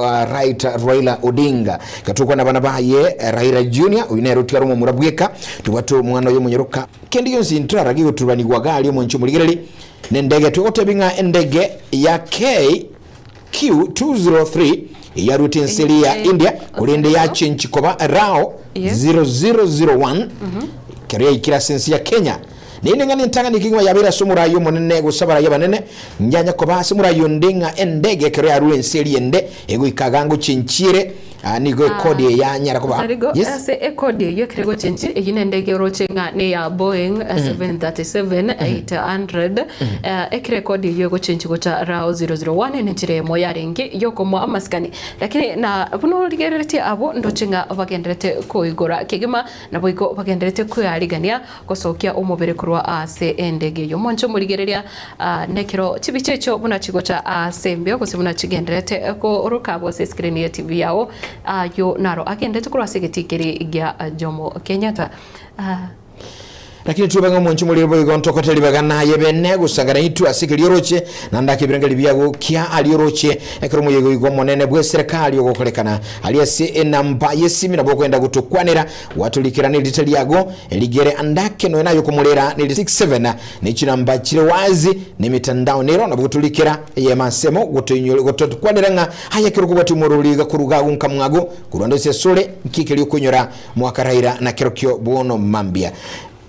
A: Raila Odinga katukwa na bana baye Raila Junior uyine rutira rumo murabweka tubatu mwana yo munyeruka kendi yonsi ntrara gigo tubani gwagali mo nchu muligereli nendege tukotebinga endege ya KQ203 ya rutenseli ya India kulende ya chenchi koba rao 0001 kariya ikira sensi ya Kenya nini ngani ntanga nikingwa yabira sumura yo monene gusabara yabanene njanya koba sumura yondinga endege kariya rutenseli ende ego ikagango chenchire nigo kodi ya nyara koba
B: yes e kodi yo krego chenchi eyine ndege rochenga ne ya Boeing 737-800 ekre kodi yo go chenchi gocha rao 001 nechire moyaringe yoko mo amaskani lakini na buno ligerete abo ndochenga bagenderete koigora kigima na boiko bagenderete kuyarigania gosokia umubere kurwa ase endege yo moncho murigereria nekiro chibichecho buna chigocha asembyo gosibuna chigenderete ko rukabo se screen ya TV yao yo naro agendete kurwa segetikeri gya Jomo Kenyatta
A: lakini tubanga mu nchumuli boygo ntokoteli bagana yebene gusagara itu asikiri yoroche nandake birengeli byago kya ali yoroche ekromo yego igo monene bwe serikali yokokolekana aliyasi enamba yesimi nabo kwenda gutukwanira watulikirana litali yago eligere andake no nayo kumulera ni 67 ni chinamba chire wazi ni mitandao nero nabo gutulikira yemasemo gutunyole gutukwanira nga hayekero kubati muruliga kuruga unkamwago kurondese sole kikeli kunyora mwakaraira na kerokyo bono mambia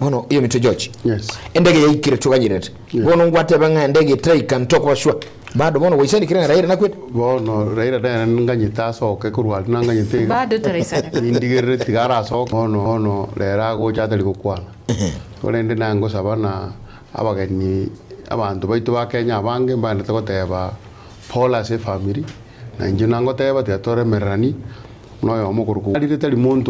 A: bono iyo mito George
D: yes
A: endege yikire tuganyirete bono ngwate banga endege traika ntoko bashwa bado bono waisani kiranga Raila nakwet
D: bono Raila da nganyita soke kurwa nganyite
B: bado taraisana
D: indigere tigara soke bono lera go chatali kukwana olende nango sabana abageni abantu baitu ba Kenya bange mbane takoteba Paula se family na njinango teba te tore merani noyo mokuruku ali tali muntu